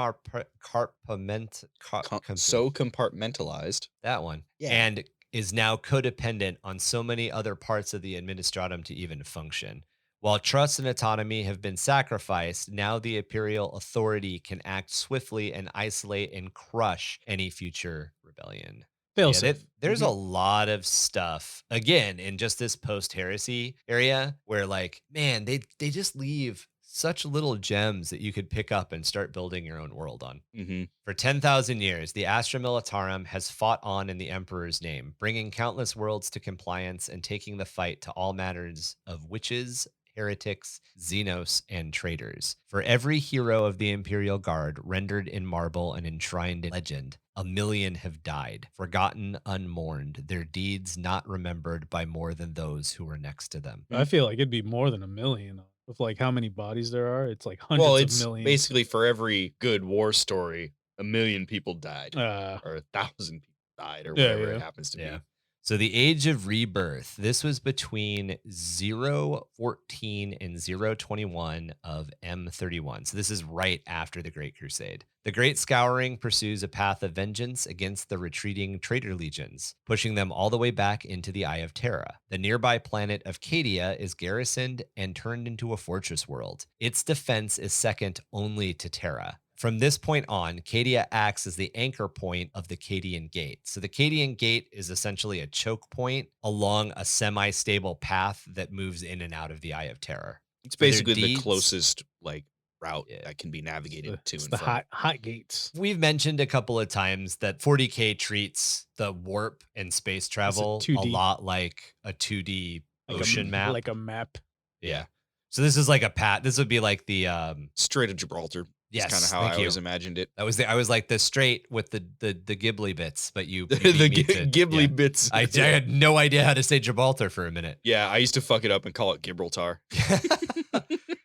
compartmentalized. that one, Yeah. and is now codependent on so many other parts of the administratum to even function. While trust and autonomy have been sacrificed, now the imperial authority can act swiftly and isolate and crush any future rebellion. Fail Yeah, safe. there's a lot of stuff again in just this post-heresy area where, like, man, they just leave such little gems that you could pick up and start building your own world on. Mm-hmm. For 10,000 years, the Astra Militarum has fought on in the Emperor's name, bringing countless worlds to compliance and taking the fight to all matters of witches, heretics, xenos, and traitors. For every hero of the Imperial Guard rendered in marble and enshrined in legend, 1 million have died, forgotten, unmourned, their deeds not remembered by more than those who were next to them. I feel like it'd be more than 1 million with like how many bodies there are. It's like hundreds Well, of it's millions. basically for every good war story, 1 million people died, Uh, or 1,000 people died, or Yeah, whatever yeah. it happens to Yeah. be. So the Age of Rebirth, this was between 014 and 021 of M31. So this is right after the Great Crusade. The Great Scouring pursues a path of vengeance against the retreating traitor legions, pushing them all the way back into the Eye of Terra. The nearby planet of Cadia is garrisoned and turned into a fortress world. Its defense is second only to Terra. From this point on, Cadia acts as the anchor point of the Cadian Gate. So the Cadian Gate is essentially a choke point along a semi-stable path that moves in and out of the Eye of Terror. It's For their basically the deeds- closest like route Yeah. that can be navigated to It's and the from. hot gates. We've mentioned a couple of times that 40k treats the warp and space travel a 2D. lot like a 2D Like ocean map. like a map. Yeah. So this is like a this would be like the Strait of Gibraltar. yes, That's kind of how thank I you. always imagined it. I was like the straight with the Ghibli bits, but you The beat me to- Ghibli yeah. bits. I had no idea how to say Gibraltar for a minute. Yeah, I used to fuck it up and call it Gibraltar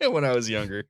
when I was younger.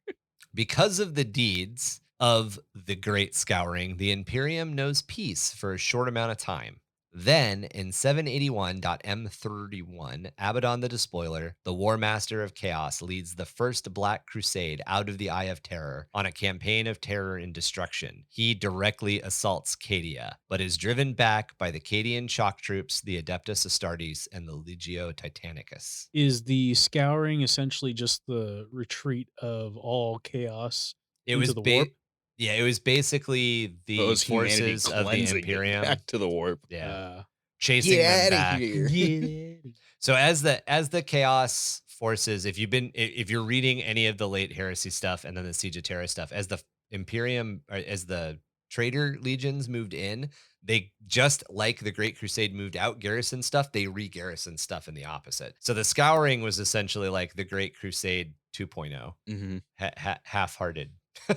Because of the deeds of the Great Scouring, the Imperium knows peace for a short amount of time. Then, in 781.M31, Abaddon the Despoiler, the War Master of Chaos, leads the first Black Crusade out of the Eye of Terror on a campaign of terror and destruction. He directly assaults Cadia, but is driven back by the Cadian shock troops, the Adeptus Astartes, and the Legio Titanicus. Is the scouring essentially just the retreat of all chaos It into was the warp? Yeah, it was basically the It was humanity forces of the cleansing it Imperium. back to the warp. Yeah, chasing them back. So as the chaos forces, if you're reading any of the late Heresy stuff and then the Siege of Terra stuff, as the Imperium, or as the Traitor legions moved in, they just like the Great Crusade moved out garrison stuff, they re-garrison stuff in the opposite. So the Scouring was essentially like the Great Crusade 2.0, Mm-hmm. half-hearted,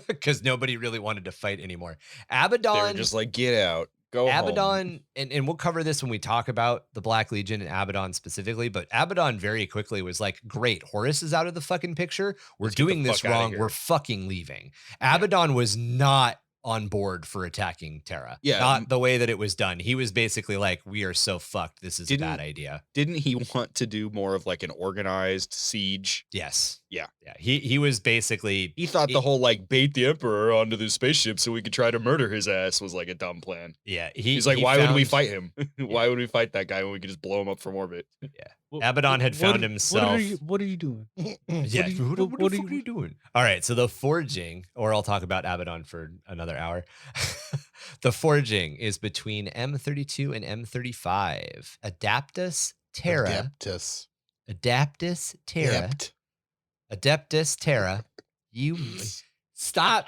because nobody really wanted to fight anymore. They Abaddon were just like, get out, go home. Abaddon, and we'll cover this when we talk about the Black Legion and Abaddon specifically, but Abaddon very quickly was like, great, Horus is out of the fucking picture. We're Let's get the doing this fuck outta wrong. here." We're fucking leaving. Abaddon was not on board for attacking Terra. Yeah. Not the way that it was done. He was basically like, we are so fucked. This is a Didn't- bad idea. Didn't he want to do more of like an organized siege? Yes. Yeah. Yeah. He was basically He thought the whole like bait the Emperor onto the spaceship so we could try to murder his ass was like a dumb plan. yeah. He's like, he why would we found- fight him? Why would we fight that guy when we could just blow him up from orbit? Abaddon had found himself. What are you doing? Yeah, do you- what what the do fuck are you- you doing? All right, so the forging, or I'll talk about Abaddon for another hour. The forging is between M32 and M35. Adeptus Terra. Adeptus Terra. Adeptus Terra. You stop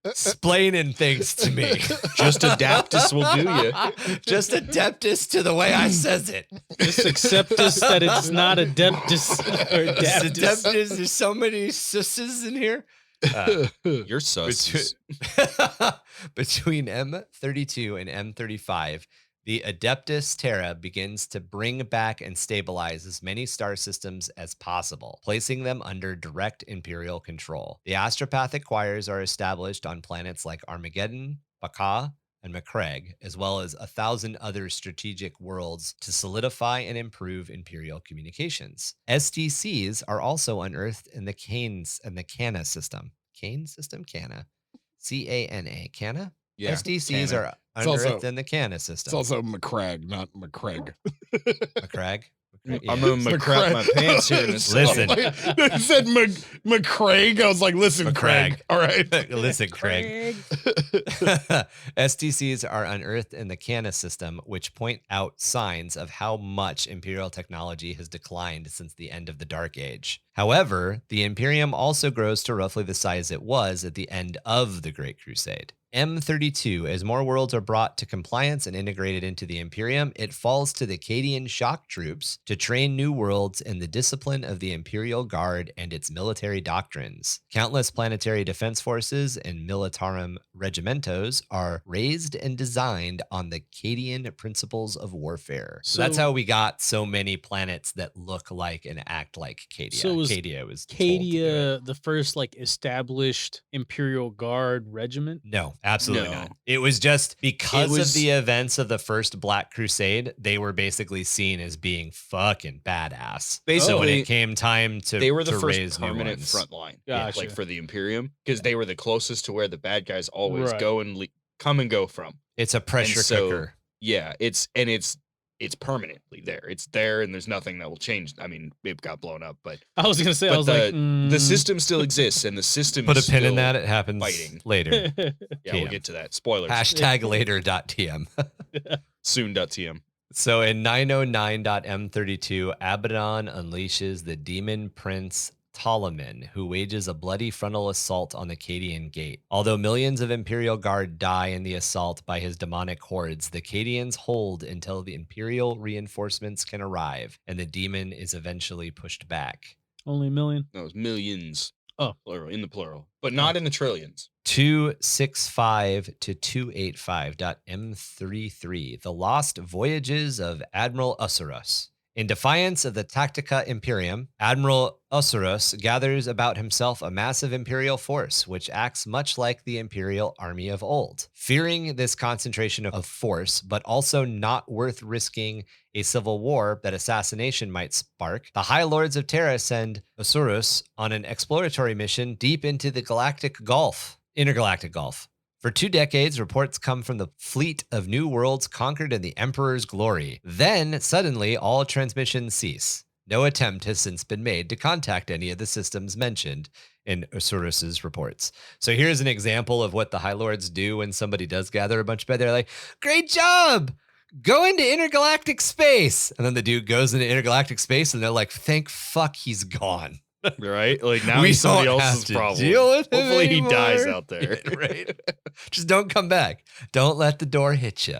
splaining things to me. Just Adaptus will do you. Just Adeptus to the way I says it. Just accept us that it's not Adeptus or Adeptus. Adaptus. There's so many susses in here. You're sus. Between M32 and M35, the Adeptus Terra begins to bring back and stabilize as many star systems as possible, placing them under direct Imperial control. The astropathic choirs are established on planets like Armageddon, Baka, and Macragge, as well as 1,000 other strategic worlds to solidify and improve Imperial communications. SDCs are also unearthed in the Cana system. Cana system? Cana. Cana. Cana? Yeah. SDCs Cana. are It's unearthed also- in the Cana It's system. also McCragg, not McCraig. Macragge? I'm Yeah. gonna crap my pants here in a second. Listen. They said McCraig. I was like, listen, McCraig. Craig. All right. Listen, Craig. STCs are unearthed in the Cana system, which point out signs of how much Imperial technology has declined since the end of the Dark Age. However, the Imperium also grows to roughly the size it was at the end of the Great Crusade. M32, as more worlds are brought to compliance and integrated into the Imperium, it falls to the Cadian shock troops to train new worlds in the discipline of the Imperial Guard and its military doctrines. Countless planetary defense forces and militarum regimentos are raised and designed on the Cadian principles of warfare. So that's So- how we got so many planets that look like and act like Cadia. So was Cadia was told to do it. Cadia the first like established Imperial Guard regiment? No, absolutely No. not. It was just because was- of the events of the first Black Crusade, they were basically seen as being fucking badass. So when Basically, it came time to they were the to first raise new permanent ones. front line, Gotcha. like for the Imperium, because they were the closest to where the bad guys always Right. go and come and go from. It's a pressure so- cooker. Yeah, it's permanently there. It's there, and there's nothing that will change. I mean, it got blown up, but I was gonna say, I But was the- like, the system still exists, and the system Put a is pin in still that. It happens fighting. later. Yeah, we'll TM. get to that. Spoilers. Hashtag later.tm. Soon.tm. So in 909.m32, Abaddon unleashes the demon prince Ptolemy, who wages a bloody frontal assault on the Cadian Gate. Although millions of Imperial Guard die in the assault by his demonic hordes, the Cadians hold until the Imperial reinforcements can arrive, and the demon is eventually pushed back. Only a million. No, it's millions. Oh. Plural, in the plural, but not in the trillions. 265 to 285.m33, The Lost Voyages of Admiral Usurus. In defiance of the Tactica Imperium, Admiral Usurus gathers about himself a massive Imperial force, which acts much like the Imperial army of old. Fearing this concentration of force, but also not worth risking a civil war that assassination might spark, the High Lords of Terra send Usurus on an exploratory mission deep into the intergalactic Gulf. For 2 decades, reports come from the fleet of new worlds conquered in the Emperor's glory. Then, suddenly, all transmissions cease. No attempt has since been made to contact any of the systems mentioned in Usurus's reports. So here's an example of what the High Lords do when somebody does gather a bunch of bed. They're like, great job! Go into intergalactic space! And then the dude goes into intergalactic space and they're like, thank fuck he's gone. Right? Like now We he's somebody don't have else's to problem. deal with him Hopefully he anymore. dies out there. Yeah, right? Just don't come back. Don't let the door hit you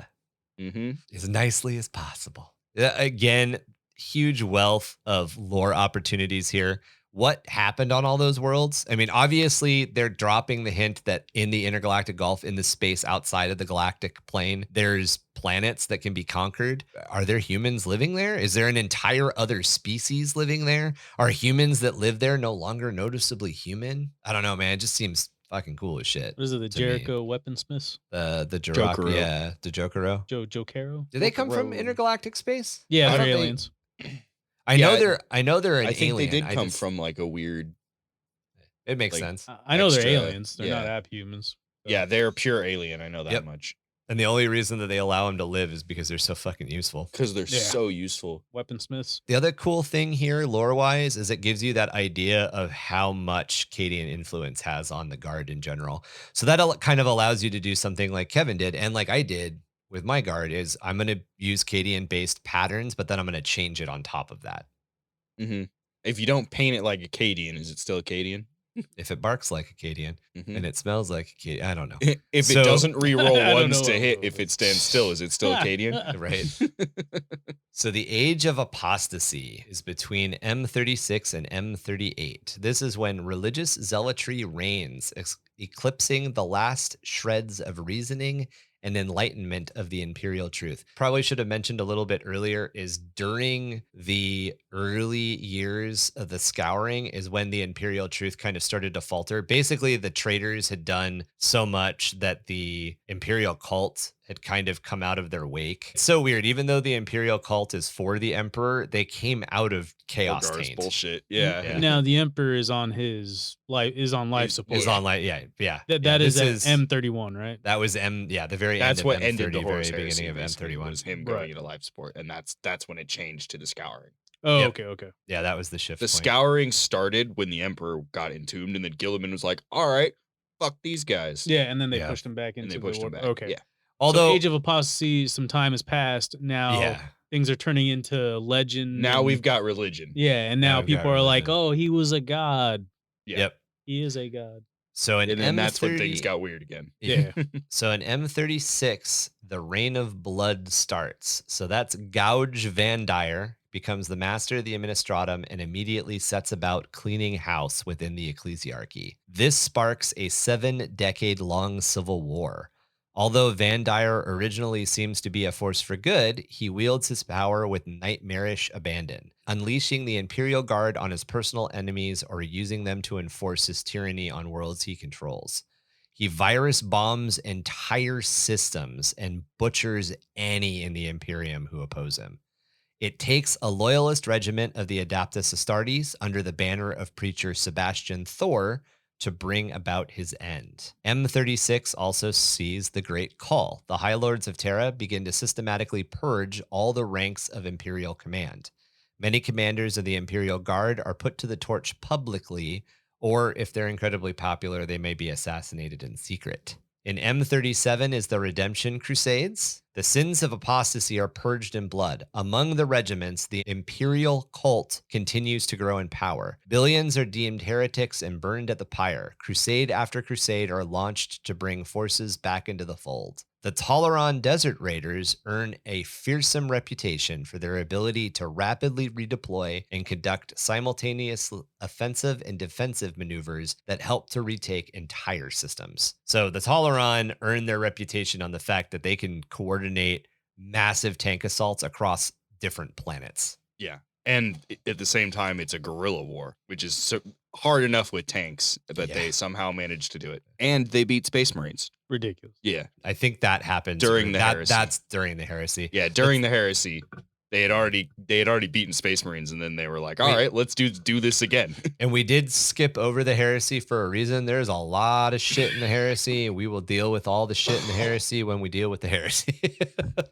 Mm-hmm. as nicely as possible. Again, huge wealth of lore opportunities here. What happened on all those worlds? I mean, obviously, they're dropping the hint that in the intergalactic Gulf, in the space outside of the galactic plane, there's planets that can be conquered. Are there humans living there? Is there an entire other species living there? Are humans that live there no longer noticeably human? I don't know, man. It just seems fucking cool as shit. What is it? The to me. Jericho weaponsmiths? The Jokero. yeah, the Jokero. Joe Caro? Do they come from Jokero. intergalactic space? Yeah, I they're don't think- aliens. I know Yeah, they're an I think alien. they did come just- from like a weird. It makes like- sense. I know they're Extra, aliens. They're not yeah. abhumans. So- Yeah, they're pure alien. I know that Yep. much And the only reason that they allow them to live is because they're so fucking useful. because they're Yeah. so useful. Weaponsmiths. The other cool thing here, lore-wise, is it gives you that idea of how much Cadian influence has on the Guard in general. So that kind of allows you to do something like Kevin did, and like I did with my Guard, is I'm going to use Cadian-based patterns, but then I'm going to change it on top of that. Mm-hmm. If you don't paint it like a Cadian, is it still a Cadian? If it barks like a Cadian Mhm. and it smells like a Cadian, I don't know. If So- it doesn't I re-roll don't ones know. to hit, if it stands still, is it still a Cadian? Right. So the age of apostasy is between M36 and M38. This is when religious zealotry reigns, eclipsing the last shreds of reasoning and enlightenment of the imperial truth. Probably should have mentioned a little bit earlier is during the early years of the scouring is when the imperial truth kind of started to falter. Basically, the traitors had done so much that the imperial cult had kind of come out of their wake. It's so weird. Even though the imperial cult is for the emperor, they came out of chaos Gar's taint. bullshit. Yeah. Yeah. Now the Emperor is on his life life support. Is on like yeah. That is this at M31, right? That was the very That's end what of ended M30, the very Horus beginning Heresy, of basically, M31. was him Right. going into life support, and that's when it changed to the scouring. Oh, Yep. okay. Yeah, that was the shift. The point. scouring started when the Emperor got entombed, and then Gilliman was like, "All right, fuck these guys." Yeah, and then they Yeah. pushed him back and into they pushed the him back. Okay. Yeah. Although so Age of Apostasy, some time has passed. Now yeah, things are turning into legend. Now and- we've got religion. Yeah, and Now now we've got people are like, religion. "Oh, he was a god. Yeah. Yep. He is a god." So in And then M30, that's when things got weird again. Yeah. So in M36, the Reign of Blood starts. So that's Gouge Van Dyer becomes the master of the administratum and immediately sets about cleaning house within the ecclesiarchy. This sparks a 7-decade-long civil war. Although Van Dyer originally seems to be a force for good, he wields his power with nightmarish abandon, unleashing the Imperial Guard on his personal enemies or using them to enforce his tyranny on worlds he controls. He virus bombs entire systems and butchers any in the Imperium who oppose him. It takes a loyalist regiment of the Adeptus Astartes under the banner of preacher Sebastian Thor to bring about his end. M36 also sees the Great Call. The High Lords of Terra begin to systematically purge all the ranks of Imperial command. Many commanders of the Imperial Guard are put to the torch publicly, or if they're incredibly popular, they may be assassinated in secret. In M37 is the Redemption Crusades. The sins of apostasy are purged in blood. Among the regiments, the imperial cult continues to grow in power. Billions are deemed heretics and burned at the pyre. Crusade after crusade are launched to bring forces back into the fold. The Toleran Desert Raiders earn a fearsome reputation for their ability to rapidly redeploy and conduct simultaneous offensive and defensive maneuvers that help to retake entire systems. So the Toleran earn their reputation on the fact that they can coordinate massive tank assaults across different planets. Yeah. And at the same time, it's a guerrilla war, which is hard enough with tanks, but they somehow managed to do it. And they beat Space Marines. Ridiculous. Yeah. I think that happens During the Heresy. That's during the Heresy. Yeah, during the Heresy, they had already beaten Space Marines, and then they were like, all right, let's do this again. And we did skip over the Heresy for a reason. There's a lot of shit in the Heresy. We will deal with all the shit in the Heresy when we deal with the Heresy.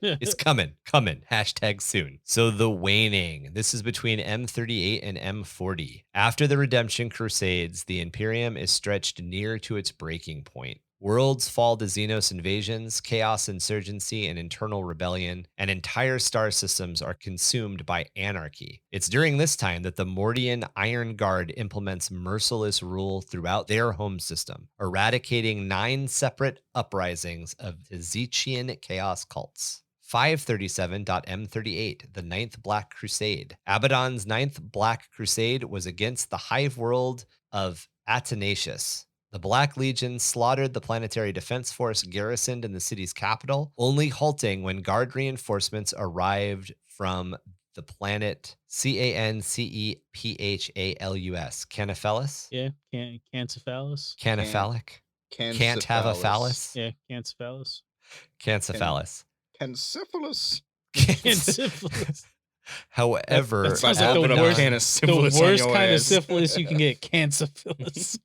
It's coming. Hashtag soon. So the waning. This is between M38 and M40. After the Redemption Crusades, the Imperium is stretched near to its breaking point. Worlds fall to Xenos invasions, chaos insurgency, and internal rebellion, and entire star systems are consumed by anarchy. It's during this time that the Mordian Iron Guard implements merciless rule throughout their home system, eradicating 9 separate uprisings of Ezechian chaos cults. 537.M38, the Ninth Black Crusade. Abaddon's Ninth Black Crusade was against the Hive world of Athanasius. The Black Legion slaughtered the planetary defense force garrisoned in the city's capital, only halting when guard reinforcements arrived from the planet Cancephalus. Cancephalus? Yeah, Cancephalus. Canophalic? Can't have a phallus? Yeah, Cancephalus. Cancephalus. Cancephalus. Cancephalus. However, That sounds like Open the up a worst, can of syphilis on worst your kind of ass. syphilis you can get. Cancephalus.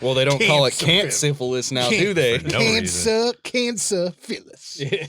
Well, they don't call it Cancer- syphilis now, do they? For no reason. Cancer, Phyllis. Yeah.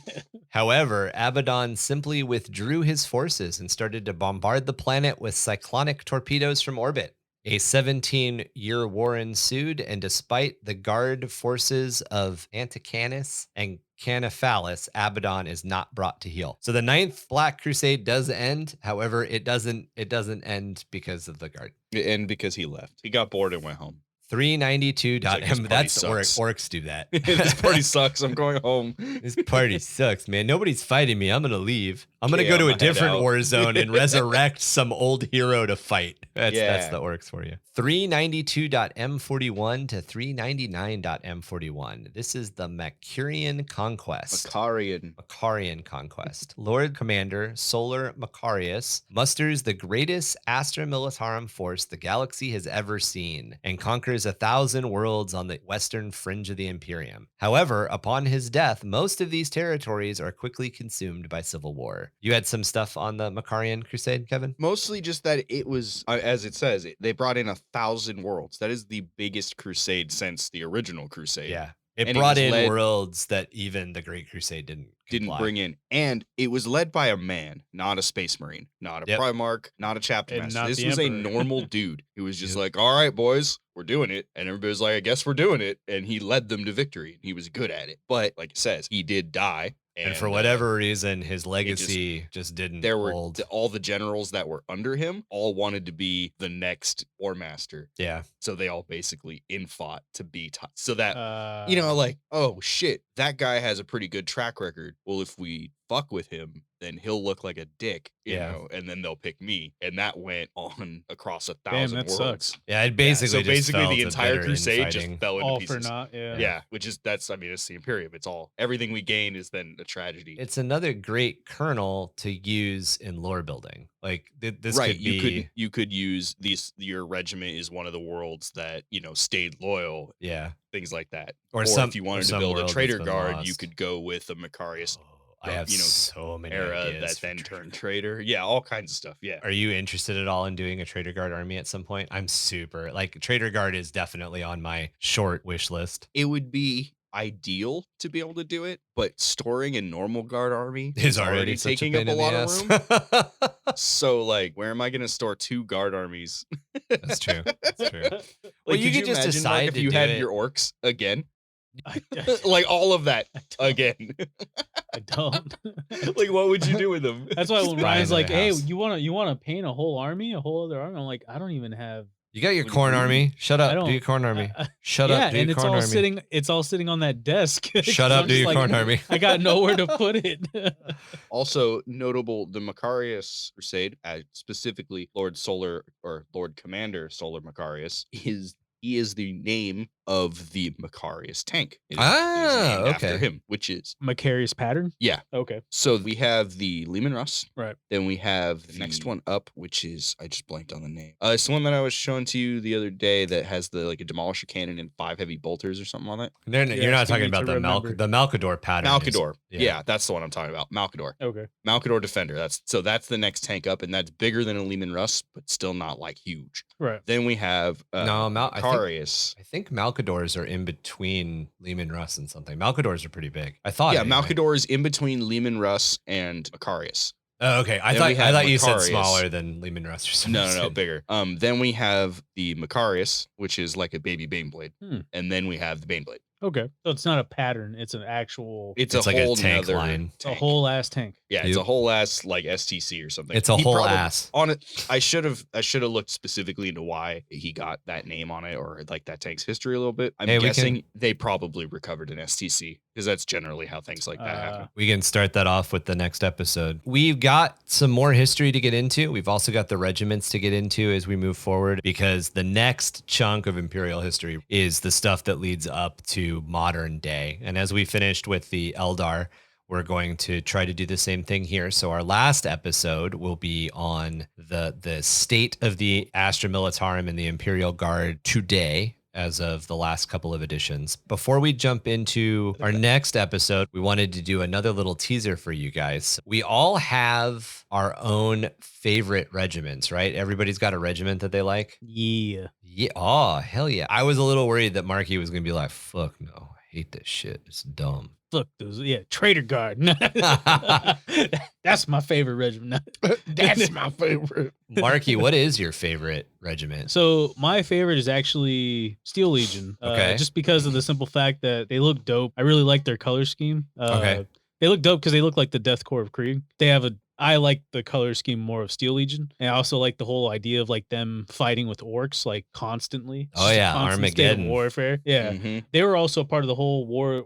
However, Abaddon simply withdrew his forces and started to bombard the planet with cyclonic torpedoes from orbit. A 17-year war ensued, and despite the guard forces of Anticanus and Canophallus, Abaddon is not brought to heel. So the Ninth Black Crusade does end. However, it doesn't end because of the guard. And because he left. He got bored and went home. 392.m. like, this party That's sucks. orcs do that. This party sucks. I'm going home. This party sucks, man. Nobody's fighting me. I'm gonna leave. I'm gonna Okay, go I'm to a gonna head different out. war zone and resurrect some old hero to fight. That's Yeah. the orcs for you. 392.m41 to 399.m41. This is the Macarian Conquest. Macarian Conquest. Lord Commander Solar Macarius musters the greatest Astra Militarum force the galaxy has ever seen and conquers 1,000 worlds on the western fringe of the Imperium. However, upon his death, most of these territories are quickly consumed by civil war. You had some stuff on the Macarian Crusade, Kevin? Mostly just that it was, as it says, they brought in 1,000 worlds. That is the biggest crusade since the original crusade. Yeah. It And it brought was in led- worlds that even the Great Crusade didn't comply. Bring in. And it was led by a man, not a space marine, not a Yep. Primarch, not a chapter And master. not This the was a Emperor. normal dude who was just Yep. like, all right, boys, we're doing it. And everybody was like, I guess we're doing it. And he led them to victory. He was good at it. But like it says, he did die. And for whatever reason, his legacy just just didn't there were hold. all the generals that were under him all wanted to be the next war master. Yeah. So they all basically infought to be so that Uh, like, oh shit, that guy has a pretty good track record. Well, if we fuck with him, then he'll look like a dick, you Yeah. know, and then they'll pick me. And that went on across 1,000 Damn, that worlds. sucks. Yeah, it basically so just basically fell the to entire bitter crusade just infighting. fell into all pieces. for naught. Yeah. Yeah, which is it's the Imperium. It's all everything we gain is then a tragedy. It's another great kernel to use in lore building. Like this right, could be, you could use your regiment is one of the worlds that stayed loyal, yeah. things like that. Or Or some- if you or wanted to some build a world that's traitor been guard, you lost. could go with a Macarius Oh, I have so many era ideas that for then traitor turned traitor. Yeah, all kinds of stuff. Yeah. Are you interested at all in doing a Trader Guard army at some point? I'm super like Trader Guard is definitely on my short wish list. It would be ideal to be able to do it, but storing a normal guard army Is already such taking pain up a in the lot ass. of room. So like, where am I going to store 2 guard armies? That's true. That's true. Like, you could could just imagine, decide if to you do had it- your orcs again. Like all of that again. I don't. Like, what would you do with them? That's why when buy Ryan's another like, "Hey, house. you wanna paint a whole army, a whole other army?" I'm like, I don't even have. You got your What do you corn do? army. Shut I up. don't. Do your corn army. Shut yeah, up. Do and your it's corn all army. sitting. It's all sitting on that desk. Shut 'Cause up. I'm Do just your like, corn army. I got nowhere to put it. Also notable, the Macarius Crusade, specifically Lord Solar or Lord Commander Solar Macarius, he is the name of the Macarius tank. It is named after okay. him, which is Macarius pattern. yeah. Okay. So we have the Lehman Russ. Right. Then we have the next one up, which is I just blanked on the name. It's the one that I was showing to you the other day that has the like a demolisher cannon and 5 heavy bolters or something on it. You're You're not asking talking me about to the remember. Malkador pattern. is- Malkador. yeah. Yeah, that's the one I'm talking about. Malkador. Okay. Malkador Defender. That's the next tank up, and that's bigger than a Lehman Russ, but still not like huge. Right. Then we have No, Macarius. I think Malkadors are in between Lehman Russ and something. Malkadors are pretty big. I thought. Yeah, anyway. Malkador is in between Lehman Russ and Macarius. Oh, okay. I Then we have thought you said Macarius. smaller than Lehman Russ or something. No, bigger. Then we have the Macarius, which is like a baby Baneblade. And then we have the Baneblade. Okay. So it's not a pattern. It's an actual. It's It's a like a whole tank nother line. It's a tank. whole ass tank. Yeah, it's a Yep. whole ass like STC or something. It's a He whole probably- ass. On it, I should have looked specifically into why he got that name on it or like that tank's history a little bit. I'm Hey, we guessing they probably recovered an STC because that's generally how things like that happen. We can start that off with the next episode. We've got some more history to get into. We've also got the regiments to get into as we move forward, because the next chunk of Imperial history is the stuff that leads up to modern day. And as we finished with the Eldar, we're going to try to do the same thing here. So our last episode will be on the state of the Astra Militarum and the Imperial Guard today, as of the last couple of editions. Before we jump into our next episode, we wanted to do another little teaser for you guys. We all have our own favorite regiments, right? Everybody's got a regiment that they like. Yeah. Yeah. Oh, hell yeah. I was a little worried that Marky was going to be like, fuck no, I hate this shit. It's dumb. Fuck those. Yeah. Traitor Guard. That's my favorite regiment. That's my favorite. Marky, what is your favorite regiment? So my favorite is actually Steel Legion. Okay. Just because of the simple fact that they look dope. I really like their color scheme. Okay. They look dope because they look like the Death Corps of Krieg. I like the color scheme more of Steel Legion. And I also like the whole idea of like them fighting with orcs like constantly. Oh, Just a yeah, constant state of Armageddon. warfare. Yeah. Mhm. They were also a part of the whole War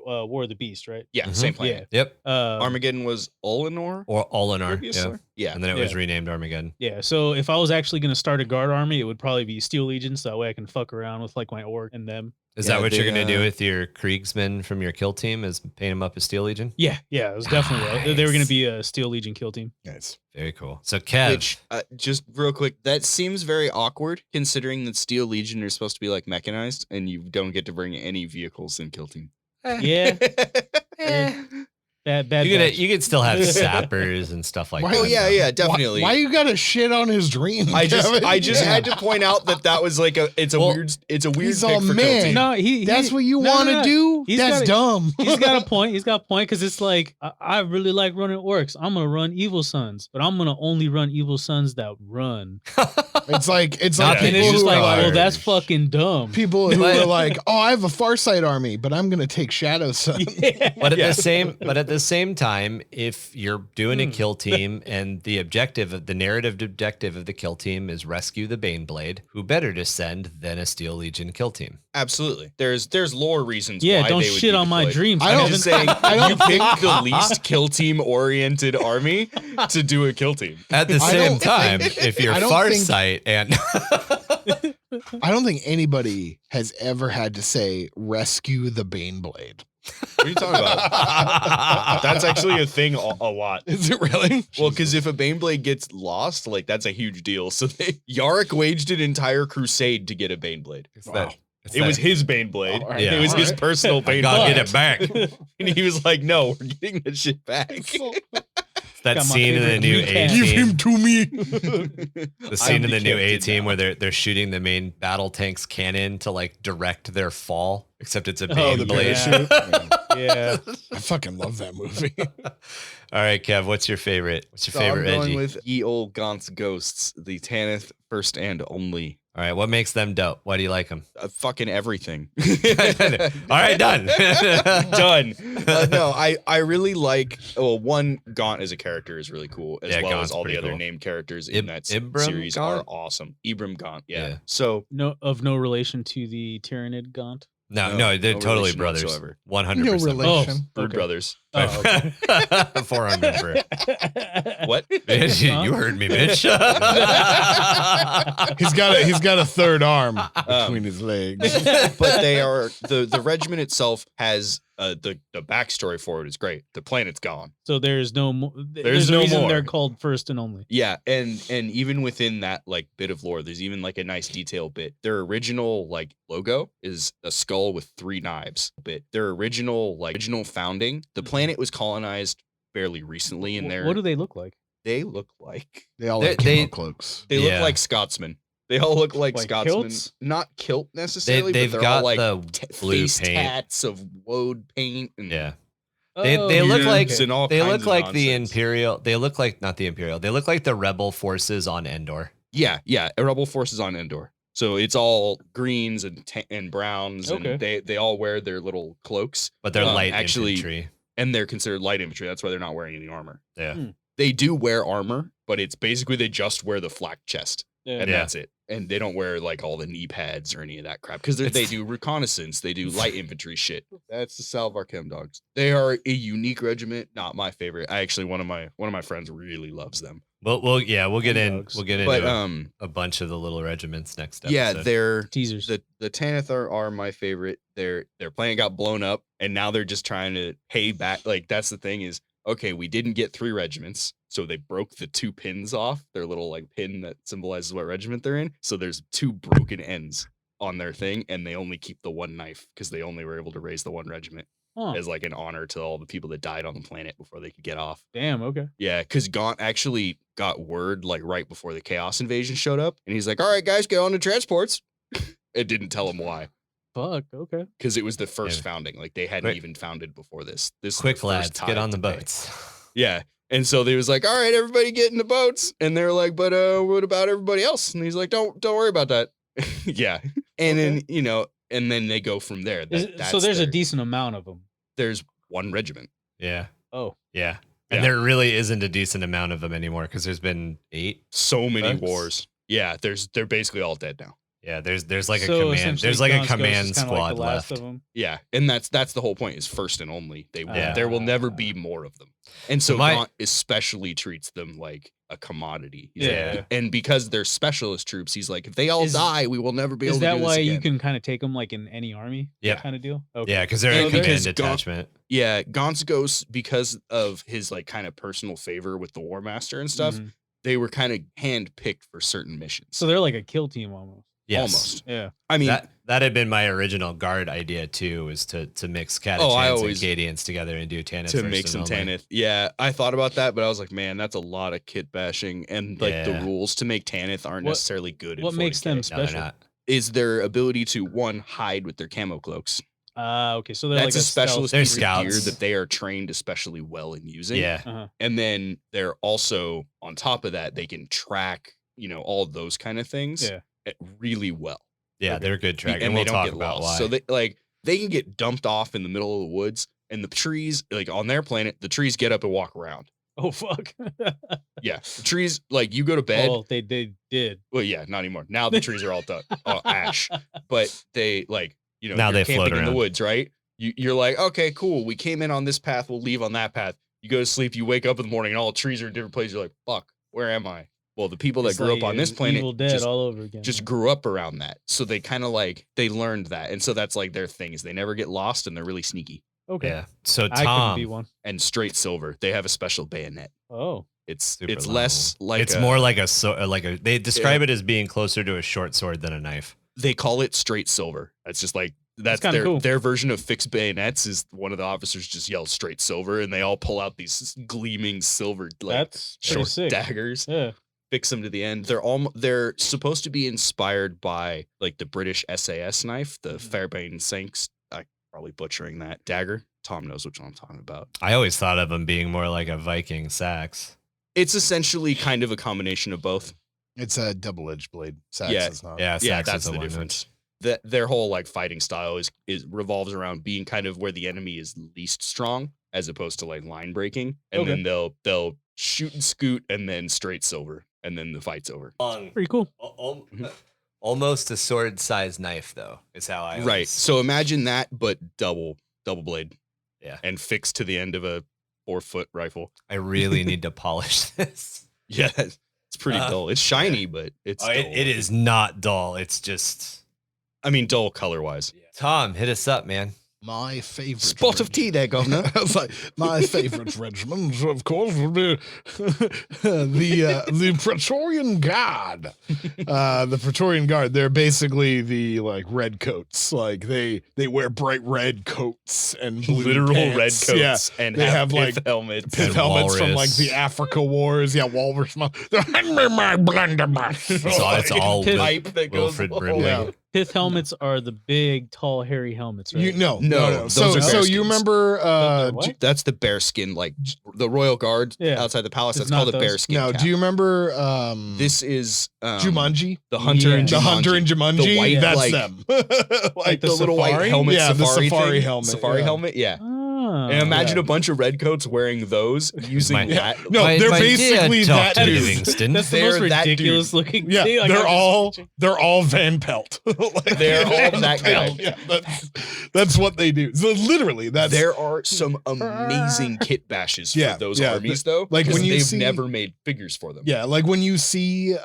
of the Beast, right? Yeah, Mhm. same planet. Yep. Armageddon was Olenor? Or Olinar. Yeah. Previously? Yeah. And then it was Yeah. renamed Armageddon. Yeah, so if I was actually going to start a guard army, it would probably be Steel Legion, so that way I can fuck around with like my orc and them. Is Yeah, that what they, you're going to do with your Kriegsmen from your kill team, is paint them up as Steel Legion? Yeah, it was definitely they were going Nice. to be a Steel Legion kill team. Nice. Very cool. So Kev, Which, just real quick, that seems very awkward considering that Steel Legion are supposed to be like mechanized and you don't get to bring any vehicles in Kill Team. Yeah, bad. you could still have sappers and stuff like Why- that. Oh yeah, though. yeah, definitely. Why you gotta shit on his dream? I just Kevin? Yeah. had to point out that was like it's a Well, weird he's pick all for Kill man. Team. No, That's what you no, want to no, no. do? He's That's gotta- dumb. He's got a point. He's got a point because it's like I really like running orcs. I'm gonna run Evil Sons, but I'm gonna only run Evil Sons that run. It's like Not And people it's people just who like, are well, like that's fucking dumb. people who But- are like, oh, I have a Farsight army, but I'm gonna take Shadow Sun. Yeah. But at Yeah. the same time, if you're doing a kill team and the narrative objective of the kill team is rescue the Baneblade, who better to send than a Steel Legion kill team? Absolutely. There's lore reasons Yeah, why don't they would shit be on my deployed. dreams. I I'm don't- just saying I don't you picked the least kill team oriented army to do a kill team. At the I same don't time, think- if you're I don't think- Farsight and I don't think anybody has ever had to say rescue the Baneblade. What are you talking about? That's actually a thing a lot. Is it really? Well, because if a Baneblade gets lost, like that's a huge deal. So Yarick waged an entire crusade to get a Baneblade. Wow. It was his Baneblade. All right, Yeah. It was all his right. personal I gotta Baneblade. get it back. And he was like, "No, we're getting that shit back." That Got my scene in the favorite new recap. A Give him team. to me. The scene in the new A tempted team now. where they're shooting the main battle tank's cannon to like direct their fall, except it's a Oh, the Baneblade. parachute. Yeah. I fucking love that movie. All right, Kev, what's your favorite? What's your So favorite I'm going Reggie? with Ye Old Gaunt's Ghosts, the Tanith first and only All right, what makes them dope? Why do you like them? Fucking everything. All right, done. Done. No, I really like. Well, one, Gaunt as a character is really cool, as well Gaunt's as all the pretty other cool. named characters in that Ibram series are Gaunt? awesome. Ibram Gaunt, yeah. Yeah. So No relation to the Tyrannid Gaunt. No, they're no totally relation brothers. whatsoever. 100%. No relation. Brood Okay. brothers. Oh, okay. 400 member. What? Bitch, you heard me, bitch. He's got a third arm between his legs. But they are the regiment itself has the backstory for it is great. The planet's gone. So there's no more. There's a no reason more. they're called First and Only. Yeah, and even within that like bit of lore, there's even like a nice detail bit. Their original like logo is a skull with 3 knives. Their original founding, the planet was colonized fairly recently, and What do they look like? they look like They all They- have they- camo cloaks. they Yeah. look like Scotsmen. They all look like Like Scotsmen, kilts? not kilt necessarily. They've but they're got all like the blue face paint. tats of woad paint. And Yeah. They look beards like and all they kinds look of like the nonsense. Imperial. They look like not the Imperial. They look like the rebel forces on Endor. Yeah, Rebel forces on Endor. So it's all greens and browns, Okay. and they all wear their little cloaks, But they're light actually, infantry. and they're considered light infantry. That's why they're not wearing any armor. Yeah. Hmm. They do wear armor, but it's basically they just wear the flak chest, and Yeah. that's it. And they don't wear like all the knee pads or any of that crap because they It's- do reconnaissance. They do light infantry shit. That's the Salvar Chem dogs. They are a unique regiment. Not my favorite. I actually one of my friends really loves them. We'll get in. Dogs. We'll get into But a bunch of the little regiments next yeah, episode. they're Teasers. the Tanith are my favorite. Their planet got blown up, and now they're just trying to pay back. Like that's the thing is, okay, we didn't get 3 regiments, so they broke the 2 pins off their little like pin that symbolizes what regiment they're in. So there's 2 broken ends on their thing, and they only keep the 1 knife because they only were able to raise the 1 regiment Huh. as like an honor to all the people that died on the planet before they could get off. Damn. Okay. Yeah, because Gaunt actually got word like right before the Chaos invasion showed up, and he's like, "All right, guys, get on the transports." It didn't tell him why. Fuck. Okay. Because it was the first Yeah. founding. Like they hadn't Quick- even founded before this. This is Quick the first lads, get time on the to pay. boats. Yeah. And so they was like, all right, everybody get in the boats. And they're like, but what about everybody else? And he's like, don't worry about that. Yeah. And then, and then they go from there. So there's a decent amount of them. there's 1 regiment. Yeah. Oh. Yeah. And Yeah. there really isn't a decent amount of them anymore because there's been 8. So many That's- wars. Yeah, they're basically all dead now. Yeah, there's like a So command. essentially There's like a Gaunt's Ghost is command kinda like squad the last left. of 'em. Yeah, and that's the whole point is first and only. There will never be more of them. And so my- Gaunt especially treats them like a kind. He's Yeah. like, and because they're specialist troops, he's like, if they all Is- die, we will never be able Is to that do this why you again. can kind of take them like in any army? Yeah. Kind of deal. Okay. Yeah, because they're And a command because Gaunt- detachment. Yeah, Gaunt's Ghost, because of his like kind of personal favor with the War Master and stuff, Mhm. they were kind of handpicked for certain missions. So they're like a kill team almost. Yes. Almost. Yeah. I mean, That had been my original guard idea too, was to mix Catachans always- and Cadians together and do Tanith to first make and some only. Tanith. Yeah, I thought about that, but I was like, man, that's a lot of kit bashing, and like the Yeah. rules to make Tanith aren't What- necessarily good. what in makes 40K. them No, they're special? not. Is their ability to one hide with their camo cloaks. Okay. So they're That's like a specialist They're piece of gear scouts. that they are trained especially well in using. Yeah. Uh-huh. And then they're also on top of that, they can track, all those kind of things Yeah. really well. Yeah, Okay. they're good track. And And they we'll don't talk get about lost. why. So they can get dumped off in the middle of the woods, and the trees, like on their planet, the trees get up and walk around. Oh fuck. Yeah, the trees, like you go to bed. Well, they did. Well, yeah, not anymore. Now the trees are all done, all ash. But they like, Now you're they float camping in the around. woods, right? You're like, okay, cool. We came in on this path. We'll leave on that path. You go to sleep. You wake up in the morning, and all the trees are in different places. You're like, fuck, where am I? Well, the people that It's grew like up on this planet Evil Dead all over again. just grew up around that, so they kind of like they learned that, and so that's like their thing is they never get lost, and they're really sneaky okay. Yeah. So I couldn't Tom, be one. and straight silver. They have a special bayonet. Oh. It's Super it's low. less like it's more like a they describe it as being closer to a short sword than a knife. they call it straight silver. That's just like that's kinda their cool. their version of fixed bayonets is one of the officers just yells straight silver, and they all pull out these gleaming silver like That's pretty short sick. daggers, Yeah. fix them to the end. They're supposed to be inspired by like the British SAS knife, the Mhm. Fairbairn Sanks. I'm probably butchering that dagger. Tom knows which one I'm talking about. I always thought of them being more like a Viking sax. It's essentially kind of a combination of both. It's a double-edged blade. Sax Yeah. is not. Yeah, Yeah, Sax that's is the one difference. That their whole like fighting style is revolves around being kind of where the enemy is least strong, as opposed to like line breaking, and Okay. then they'll shoot and scoot and then straight silver, and then the fight's over. Pretty cool. Almost a sword-sized knife, though, is how I Right. always- So imagine that, but double blade. Yeah. And fixed to the end of a 4-foot rifle. I really need to polish this. Yeah, it's pretty dull. It's shiny, but it's Oh, dull. it is not dull. It's just I mean, dull color wise. Tom, hit us up, man. My favorite Spot of tea there, governor. I was like, my favorite regiment, of course, would be the Praetorian Guard. The Praetorian Guard, they're basically the like red coats. Like they wear bright red coats and blue Literal red pants. coats Yeah. and They have, pith like, helmets. Pith And helmets from like walrus. the Africa Wars. Yeah, walrus. Hand me my blunderbuss. It's all Pith- pipe that goes Wilfred along. Brimley. Yeah. Pith helmets are the big, tall, hairy helmets, right? You no. No, So those are so bear you skins. remember What? That's the bear skin, like the royal guard Yeah. outside the palace. It's That's called not a bear those. skin. no, cap. do you remember This is Jumanji? the hunter Yeah. and The hunter in Jumanji, The white, that's like- them. like the the little white safari? helmet, Yeah, the safari, safari thing. helmet, Safari yeah. helmet, yeah. Ah. And imagine yeah. a bunch of redcoats wearing those, using My- that. No, My- they're my dear basically that Dr. dude. Livingston. That's the most They're that dude. ridiculous looking Yeah, thing. Like, they're I'm just- all Van Pelt. Like, They're all that guy. Yeah, that's what they do. So literally, that's There are some amazing kit bashes Yeah, for those yeah, armies, though. like, when 'cause you they've see- never made figures for them. yeah, like when you see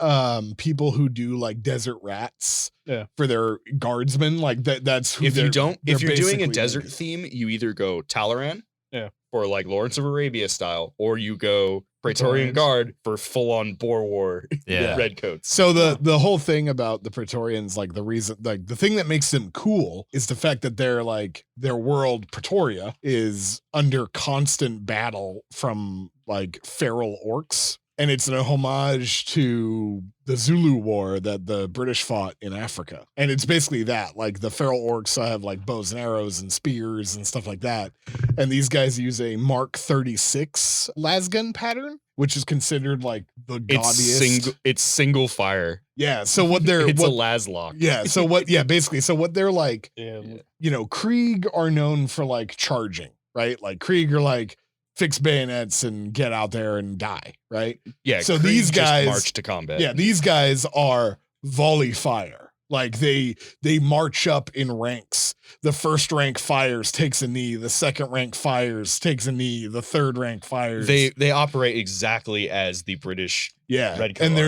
people who do like desert rats Yeah. for their guardsmen, like that's who If you they're- don't, they're if you're doing a basically desert making. theme, you either go Talaran, Yeah. for like Lawrence of Arabia style, or you go Praetorian Praetorians. Guard for full on Boer War Yeah. redcoats. So the whole thing about the Praetorians, like the reason, like the thing that makes them cool is the fact that they're like their world Pretoria is under constant battle from like feral orcs. And it's an homage to the Zulu War that the British fought in Africa. And it's basically that. Like the feral orcs have like bows and arrows and spears and stuff like that. And these guys use a Mark 36 lasgun pattern, which is considered like the gaudiest. It's single fire. Yeah. So what they're It's what, a laslock. yeah. So what? Yeah. Basically. So what they're like. Yeah. You know, Krieg are known for like charging, right? Like Krieg are like fix bayonets and get out there and die, right? Yeah. So Krieg these just guys- march to combat. Yeah, these guys are volley fire. Like they march up in ranks. The first rank fires, takes a knee. The second rank fires, takes a knee. The third rank fires. They operate exactly as the British. yeah, Redcoat and they're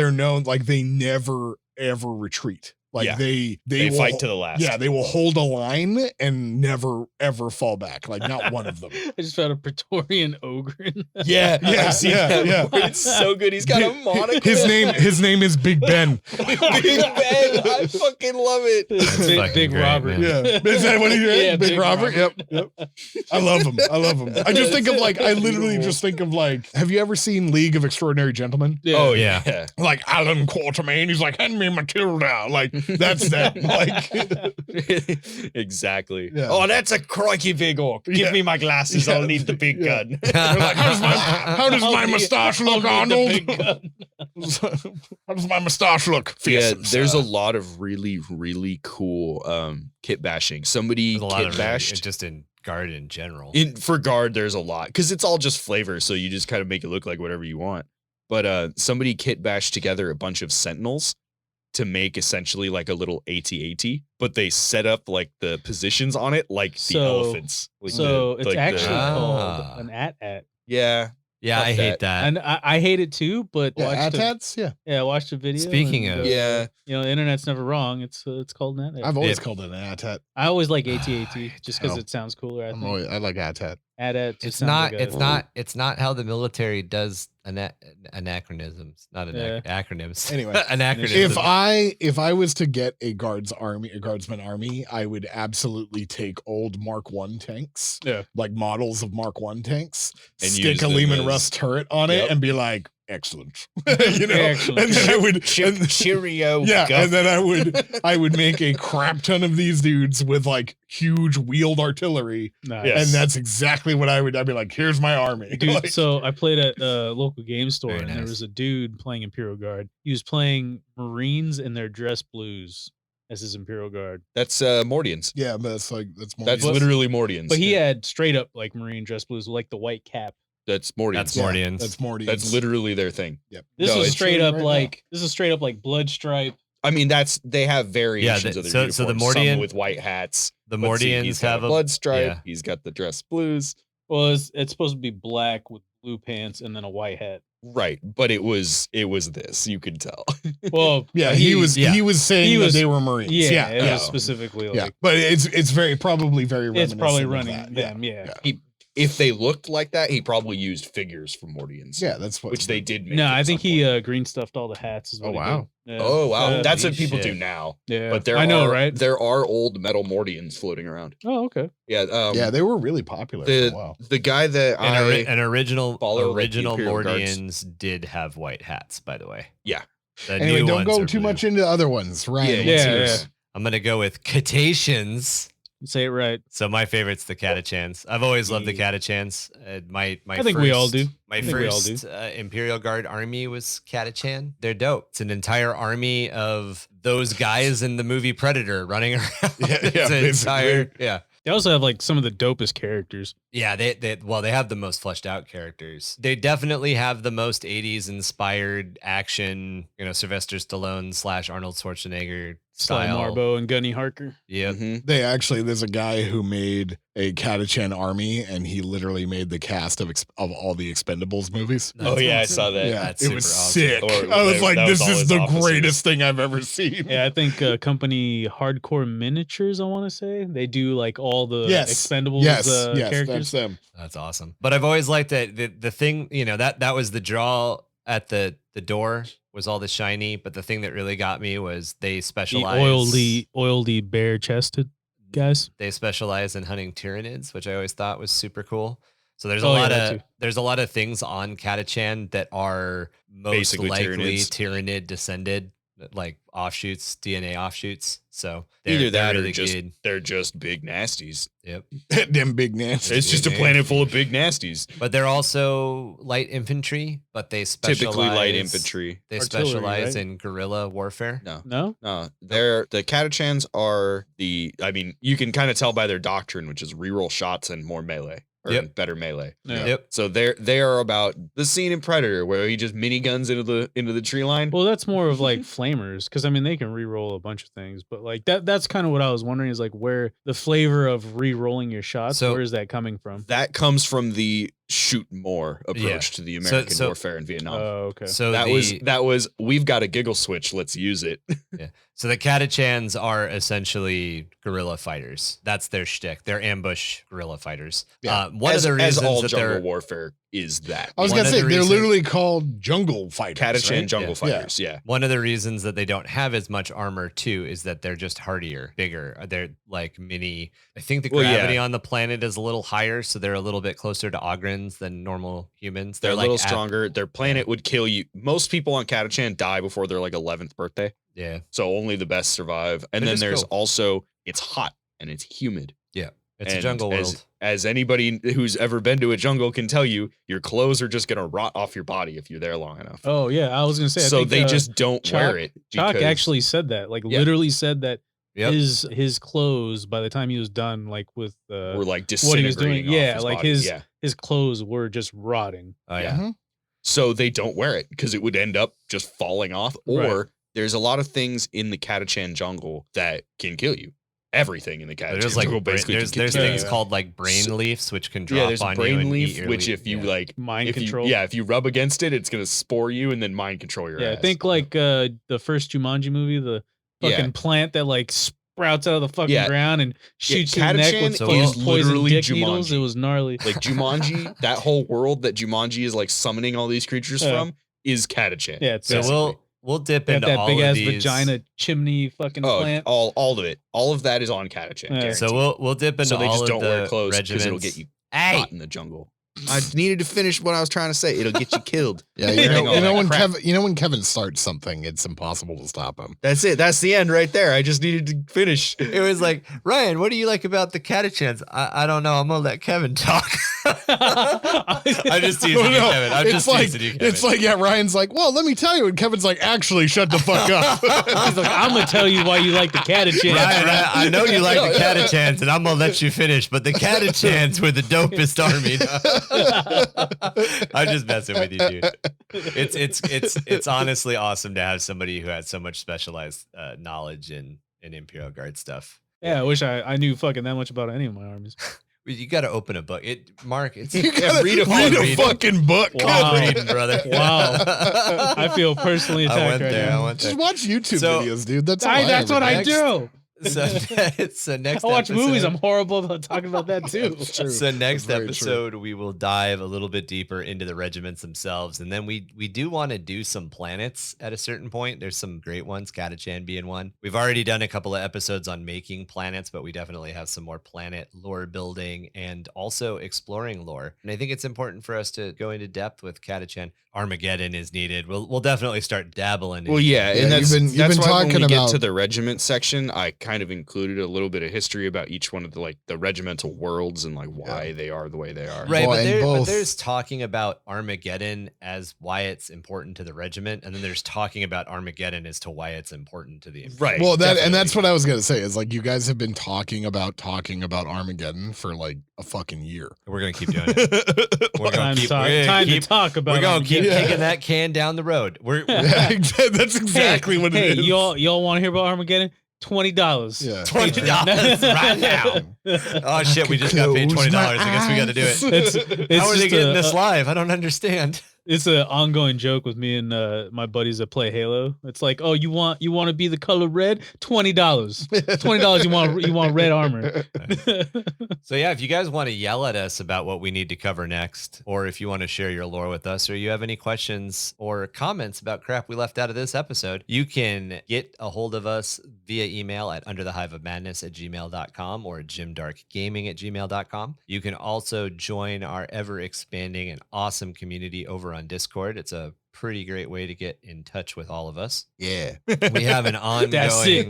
armies known like they never ever retreat. Like Yeah. they They will- fight to the last. Yeah, they will hold a line and never ever fall back. Like not one of them. I just found a Praetorian ogre. Yeah, Yeah, I've seen yeah, that yeah. before. It's so good. He's got a monocle. His name is Big Ben. Big Ben. I fucking love it. Big, fucking big great, Robert. man. Yeah, is that what he did? Yeah, Big, Big Robert. Robert. Yep. I love him. I just think of like I literally just think of like. Have you ever seen League of Extraordinary Gentlemen? Yeah. Oh Yeah. yeah. Like Alan Quatermain, he's like, hand me Matilda. Like that's that. Like Exactly. Yeah. Oh, that's a crikey big orc. Give Yeah. me my glasses. Yeah. I'll need the big Yeah. gun. they're like, how does my mustache look, I'll need Arnold? the big gun. How does my mustache look? Yeah, Fearsome, there's sir. a lot of really cool kit bashing. Somebody There's a lot kit of bashed. just in guard in general. For guard, there's a lot because it's all just flavor, so you just kind of make it look like whatever you want. But somebody kit bashed together a bunch of sentinels to make essentially like a little AT-AT, but they set up like the positions on it like the So- elephants. Like So the- it's like the- actually Ah. called an AT-AT. yeah. yeah, fuck I hate that. that. And I hate it too, but Yeah, watched AT-ATs? Yeah. I watched a video. Speaking and, of- Yeah. you know, the internet's never wrong. It's called an AT-AT. I've always Yeah. called it an AT-AT. I always like I AT-AT hate just because that. it sounds cooler. I think I like AT-AT. AT-AT. just It's sounds not. like a- It's not how the military does anachronisms. Not Yeah. acronyms. Anyway, anachronisms. If I was to get a guardsman army, I would absolutely take old Mark 1 tanks. Yeah. Like models of Mark 1 tanks, And stick use a them Lehman as- Russ turret on it Yep. and be like, excellent. Excellent. And then I would Cheerio. yeah, Guff. and then I would make a crap ton of these dudes with like huge wheeled artillery, Nice. Yes. and that's exactly what I'd be like, here's my army. Dude, Like, so I played at a local game store, Very and there nice. was a dude playing Imperial Guard. He was playing Marines in their dress blues as his Imperial Guard, That's Mordians. yeah, but that's more That's than- literally Mordians. but he had straight up like Marine dress blues, with, like the white cap. That's Mordians. That's yeah, Mordians. That's Mordians. That's literally their thing. Yep. This No, was it's straight showing up right now. like this is straight up like blood stripe. I mean, they have variations of their uniforms. so the Some Mordian- with white hats. The But see, Mordians he's got have a blood stripe. yeah. He's got the dress blues. Well, it's supposed to be black with blue pants and then a white hat. Right, but it was this. You could tell. Well, yeah, he was saying he was- that they were Marines. yeah, it yeah. was specifically like Yeah, but it's probably very it's probably reminiscent of running that. them. Yeah. If they looked like that, he probably used figures from Mordians. Yeah, that's what which they did make. No, at I think some he point. green stuffed all the hats. Is what Oh, he wow. did. Yeah. Oh wow, that's what holy people do shit. now. Yeah, But there I know, are, right? There are old metal Mordians floating around. Oh, okay. Yeah. yeah, they were really popular for a while. The guy that An original follow, like, the original Imperial Guards. Mordians did have white hats, by the way. Yeah. The Anyway, new don't ones go are too blue. much into other ones, right? Yeah, Yeah, yeah. yeah. I'm gonna go with Catachans. Say it right. So my favorite's the Catachans. I've always loved the Catachans. My I think we all do. My I think we all do. first Imperial Guard army was Catachan. They're dope. It's an entire army of those guys in the movie Predator running around. Yeah, It's an basically. entire yeah. They also have like some of the dopest characters. Yeah, they have the most fleshed out characters. They definitely have the most 80s inspired action, Sylvester Stallone / Arnold Schwarzenegger Sly style. Marbo and Gunny Harker. Yep. Mhm. There's a guy who made a Catachan army, and he literally made the cast of all the Expendables movies. Oh yeah, I awesome. saw that. Yeah, That's it super was awesome. sick. Or I was that- like, that was this all is his the officers. greatest thing I've ever seen. Yeah, I think company Hardcore Miniatures. I want to say they do like all the Expendables yes, that's characters. them. That's awesome. But I've always liked that the thing, that was the draw at the door was all the shiny, but the thing that really got me was they The specialize oily bare chested guys. they specialize in hunting Tyranids, which I always thought was super cool. So there's Oh, yeah, that too. there's a lot of things on Catachan that are most Basically likely Tyranids. Tyranid descended, like offshoots, DNA offshoots. So Either that really or just good. they're just big nasties. Yep. Them big nasty. It's just a planet full of big nasties. But they're also light infantry, but they specialize Typically light infantry. They Artillery, specialize right? in guerrilla warfare. No. No, They're the Catachans are you can kind of tell by their doctrine, which is reroll shots and more melee. Or Yep. better melee. Yeah. Yep. So they are about the scene in Predator where he just miniguns into the tree line. well, that's more of like flamers because I mean they can re-roll a bunch of things, but like that's kind of what I was wondering is like where the flavor of re-rolling your shots. So- where is that coming from? That comes from the shoot more approach Yeah. to the So- American so- warfare in Vietnam. Oh, okay. So that was we've got a giggle switch, let's use it. So the Catachans are essentially guerrilla fighters. That's their shtick. They're ambush guerrilla fighters. Yeah. One as, of the as reasons all that jungle they're warfare is that. I was one gonna of say the they're reasons- literally called jungle fighters. Catachan right? jungle Yeah. fighters, yeah. one of the reasons that they don't have as much armor too is that they're just hardier, bigger. They're like mini. I think the Well, yeah. gravity on the planet is a little higher, so they're a little bit closer to Ogrins than normal humans. They're a like little at- stronger. Their planet would kill you. Most people on Catachan die before their like 11th birthday. Yeah, So only the best survive. And They're then just there's cool. also it's hot and it's humid. it's a And jungle world. As anybody who's ever been to a jungle can tell you, your clothes are just gonna rot off your body if you're there long enough. Oh yeah, I was gonna say. I So think, they just don't Chalk- wear it. Chalk because- actually said that, like Yeah. literally said that Yep. his clothes by the time he was done, like with were like what he was doing, disintegrating off yeah, his like body. his yeah. his clothes were just rotting. Oh yeah. Mhm. So they don't wear it because it would end up just falling off. Or Right. there's a lot of things in the Catachan jungle that can kill you. Everything in the Catachan There's like jungle brain, basically there's can there's kill you. things Yeah. called like brain So- leaves which can drop Yeah, there's a on you brain and eat leaf, your which leaf. if you Yeah. like Mind if control. if you rub against it, it's gonna spore you and then mind control your Yeah, ass. I think like the first Jumanji movie, the Yeah. fucking plant that like sprouts out of the fucking Yeah. ground and shoots your neck Catachan with So fucking is poison literally dick needles. Jumanji. It was gnarly. like Jumanji, that whole world that Jumanji is like summoning all these creatures Yeah. from is Catachan. Yeah, it's So basically. we'll dip got into that all big of ass these. vagina chimney fucking plant. all of it. All of that is on Catachan. Yeah. guaranteed. So we'll dip into So they all just of don't the wear clothes because regiments. it'll get you Hey, caught in the jungle. I needed to finish what I was trying to say. It'll get you killed. Yeah, Saying all that when crap. when Kevin starts something, it's impossible to stop him. That's it. That's the end right there. I just needed to finish. It was like, Ryan, what do you like about the catachans? I don't know. I'm gonna let Kevin talk. I'm just teasing you, Kevin. I'm just teasing you, Kevin. It's like, yeah, Ryan's like, well, let me tell you. And Kevin's like, actually, shut the fuck up. He's like, I'm gonna tell you why you like the catachans. Ryan, I know you like the catachans, and I'm gonna let you finish, but the catachans were the dopest army. I'm just messing with you, dude. It's honestly awesome to have somebody who has so much specialized knowledge in Imperial Guard stuff. Yeah, I wish I knew fucking that much about any of my armies. You got to open a book. Mark, it's You gotta read a fucking book. Wow. reading, brother. Wow. I feel personally I attacked went right there. now. I went there. Just watch YouTube So- videos, dude. That's That's what I Next- do. So next I watch episode, movies. I'm horrible about talking about that too. That's true. So next Very true. episode, we will dive a little bit deeper into the regiments themselves, and then we do want to do some planets at a certain point. There's some great ones, Catachan being one. We've already done a couple of episodes on making planets, but we definitely have some more planet lore building and also exploring lore. And I think it's important for us to go into depth with Catachan. Armageddon is needed. We'll definitely start dabbling. Well, yeah, Yeah, and that's you've that's been why when talking we get about- to the regiment section, I kind of included a little bit of history about each one of the regimental worlds and like why they are the way they are. Right, Well, but, and both- there's talking about Armageddon as why it's important to the regiment, and then there's talking about Armageddon as to why it's important to the Right. Well, that's definitely. what I was gonna say. Is like you guys have been talking about Armageddon for like a fucking year. We're gonna keep doing it. We're gonna keep. To talk about. We're gonna keep Armageddon. kicking that can down the road. That's exactly what Hey, it is. y'all want to hear about Armageddon? $20. Yeah. $20 right now. Oh shit, we just got paid Close $20. my I guess we got to do it. It's How are they just getting this live? I don't understand. It's an ongoing joke with me and my buddies that play Halo. It's like, oh, you want to be the color red? $20. $20. You want red armor. So yeah, if you guys want to yell at us about what we need to cover next, or if you want to share your lore with us, or you have any questions or comments about crap we left out of this episode, you can get a hold of us via email at underthehiveofmadness@gmail.com or jimdarkgaming@gmail.com. You can also join our ever expanding and awesome community over on Discord. It's a pretty great way to get in touch with all of us. Yeah. We have an ongoing That's it.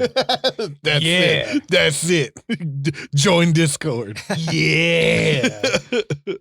That's Yeah. it. That's it. Join Discord. Yeah.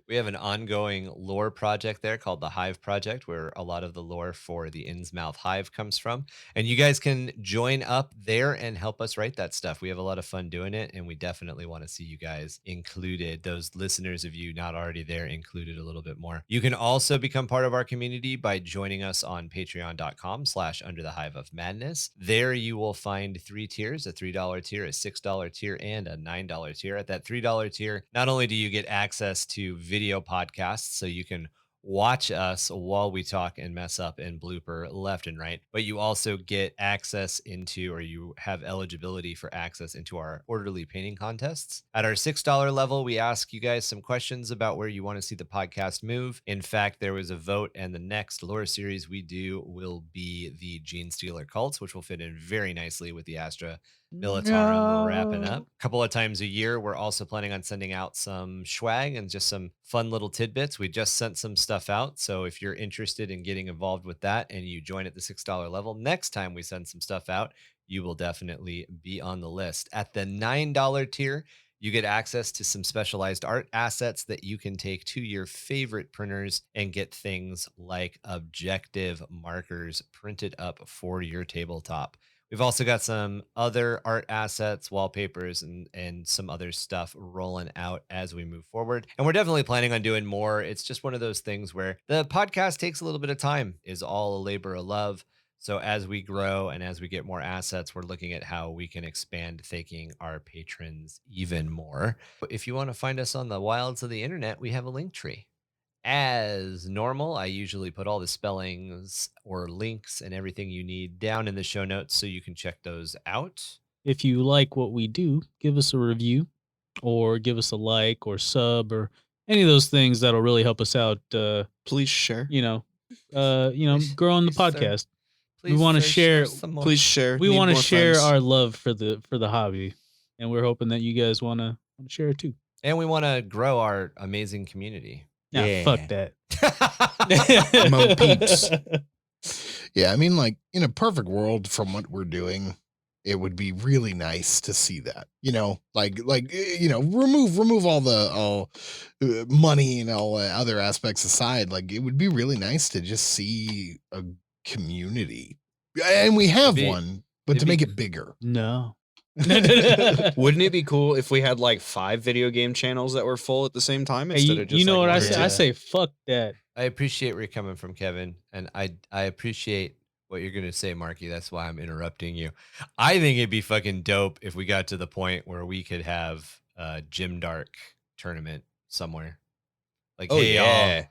We have an ongoing lore project there called the Hive Project, where a lot of the lore for the Innsmouth Hive comes from. And you guys can join up there and help us write that stuff. We have a lot of fun doing it, and we definitely want to see you guys included. Those listeners of you not already there included a little bit more. You can also become part of our community by joining us on patreon.com/underthehiveofmadness. There you will find 3 tiers, a $3 tier, a $6 tier, and a $9 tier. At that $3 tier, not only do you get access to video podcasts, so you can watch us while we talk and mess up and blooper left and right, but you also get access into, or you have eligibility for access into our orderly painting contests. At our $6 level, we ask you guys some questions about where you want to see the podcast move. In fact, there was a vote, and the next lore series we do will be the Gene Stealer cults, which will fit in very nicely with the Astra Militarum wrapping up. A couple of times a year, we're also planning on sending out some swag and just some fun little tidbits. We just sent some stuff out. So if you're interested in getting involved with that and you join at the $6 level, next time we send some stuff out, you will definitely be on the list. At the $9 tier, you get access to some specialized art assets that you can take to your favorite printers and get things like objective markers printed up for your tabletop. We've also got some other art assets, wallpapers, and some other stuff rolling out as we move forward. And we're definitely planning on doing more. It's just one of those things where the podcast takes a little bit of time, is all a labor of love. So as we grow and as we get more assets, we're looking at how we can expand thanking our patrons even more. If you want to find us on the wilds of the internet, we have a link tree. As normal, I usually put all the spellings or links and everything you need down in the show notes so you can check those out. If you like what we do, give us a review or give us a like or sub or any of those things that'll really help us out. Please share. Growing the Please, sir. podcast. Please, wanna sir, share- some more. Please share. We Need want to more share friends. our love for the hobby, and we're hoping that you guys want to share it too. And we want to grow our amazing community. Nah, Yeah. fuck that. Mo peeps. Yeah, I mean, like in a perfect world, from what we're doing, it would be really nice to see that. Remove all money and all other aspects aside. Like, it would be really nice to just see a community, and we have It'd be- one, but to it'd make be- it bigger. No. Wouldn't it be cool if we had like 5 video game channels that were full at the same time Hey, instead you, of just you know like what I one or say? two? I say fuck that. I appreciate where you're coming from, Kevin, and I appreciate what you're gonna say, Marky. That's why I'm interrupting you. I think it'd be fucking dope if we got to the point where we could have a Jim Dark tournament somewhere. Like, Oh hey, y'all, yeah.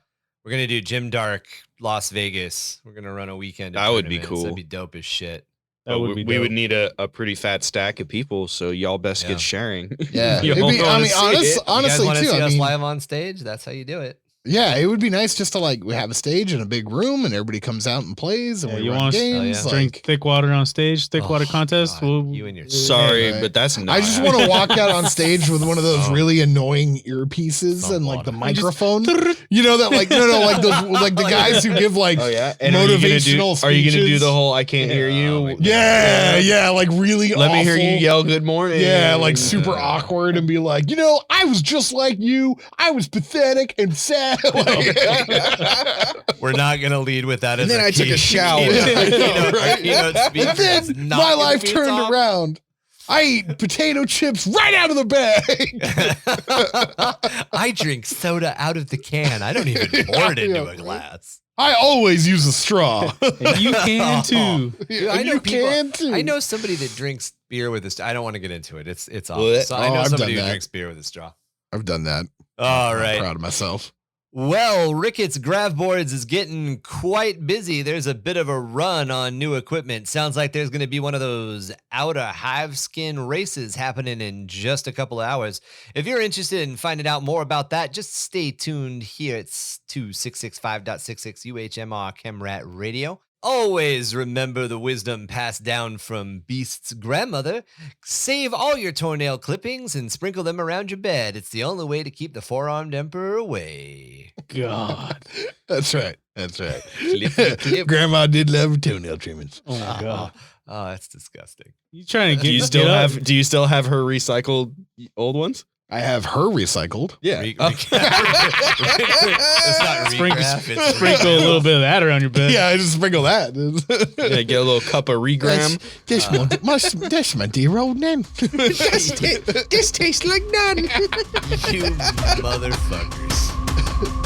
we're gonna do Jim Dark Las Vegas. We're gonna run a weekend. Of That would be tournaments. cool. That'd be dope as shit. That But would be we would dope. need a pretty fat stack of people, so y'all best Yeah. get sharing. Yeah, Y'all it'd be, I wanna mean, see honest, it. honestly, you guys too. see I us mean, live on stage? That's how you do it. yeah, it would be nice just to like we have a stage in a big room, and everybody comes out and plays, and Yeah, we you run want us- games. yeah. Drink Like, thick water on stage, thick water Oh, contest. God, We'll- you and your Sorry, Right. but that's not. I just want to walk out on stage with one of those Oh. really annoying earpieces Some and like the water. microphone. You know that like no, like those like the guys who give like Oh yeah, and are you gonna do- motivational Are you gonna do speeches. the whole "I can't hear Yeah, you"? oh my God. yeah, like really. Let me hear you awful. yell "Good morning." Yeah, like super Yeah. awkward and be like, I was just like you. I was pathetic and sad. Like, We're not gonna lead with that. And as then our I took a key- shower. keynote- Right? keynote speaker And then is not my gonna life be turned top. around. I eat potato chips right out of the bag. I drink soda out of the can. I don't even pour it into a glass. I always use a straw. And you can too. Dude, I And know you people- can too. I know somebody that drinks beer with a straw. I don't want to get into it. It's awful. What? So I Oh, know I've somebody done who that. drinks beer with a straw. I've done that. All I'm right. proud of myself. Well, Ricketts Grav Boards is getting quite busy. There's a bit of a run on new equipment. Sounds like there's going to be one of those outer Hive skin races happening in just a couple of hours. If you're interested in finding out more about that, just stay tuned here. It's 2665.66 UHMR Chemrat Radio. Always remember the wisdom passed down from Beast's grandmother. Save all your toenail clippings and sprinkle them around your bed. It's the only way to keep the four-armed emperor away. God. That's right. That's right. Clip. Grandma did love toenail treatments. Oh my God. Oh, that's disgusting. You trying to get Do you still get up? have? Do you still have her recycled old ones? I have her recycled. Yeah. Re- Oh. it's not Sprinkle, regraph, it's sprinkle a little bit of that around your bed. Yeah, I just sprinkle that. Yeah, get a little cup of regram. That's my dear old nan. This tastes like none. you motherfuckers.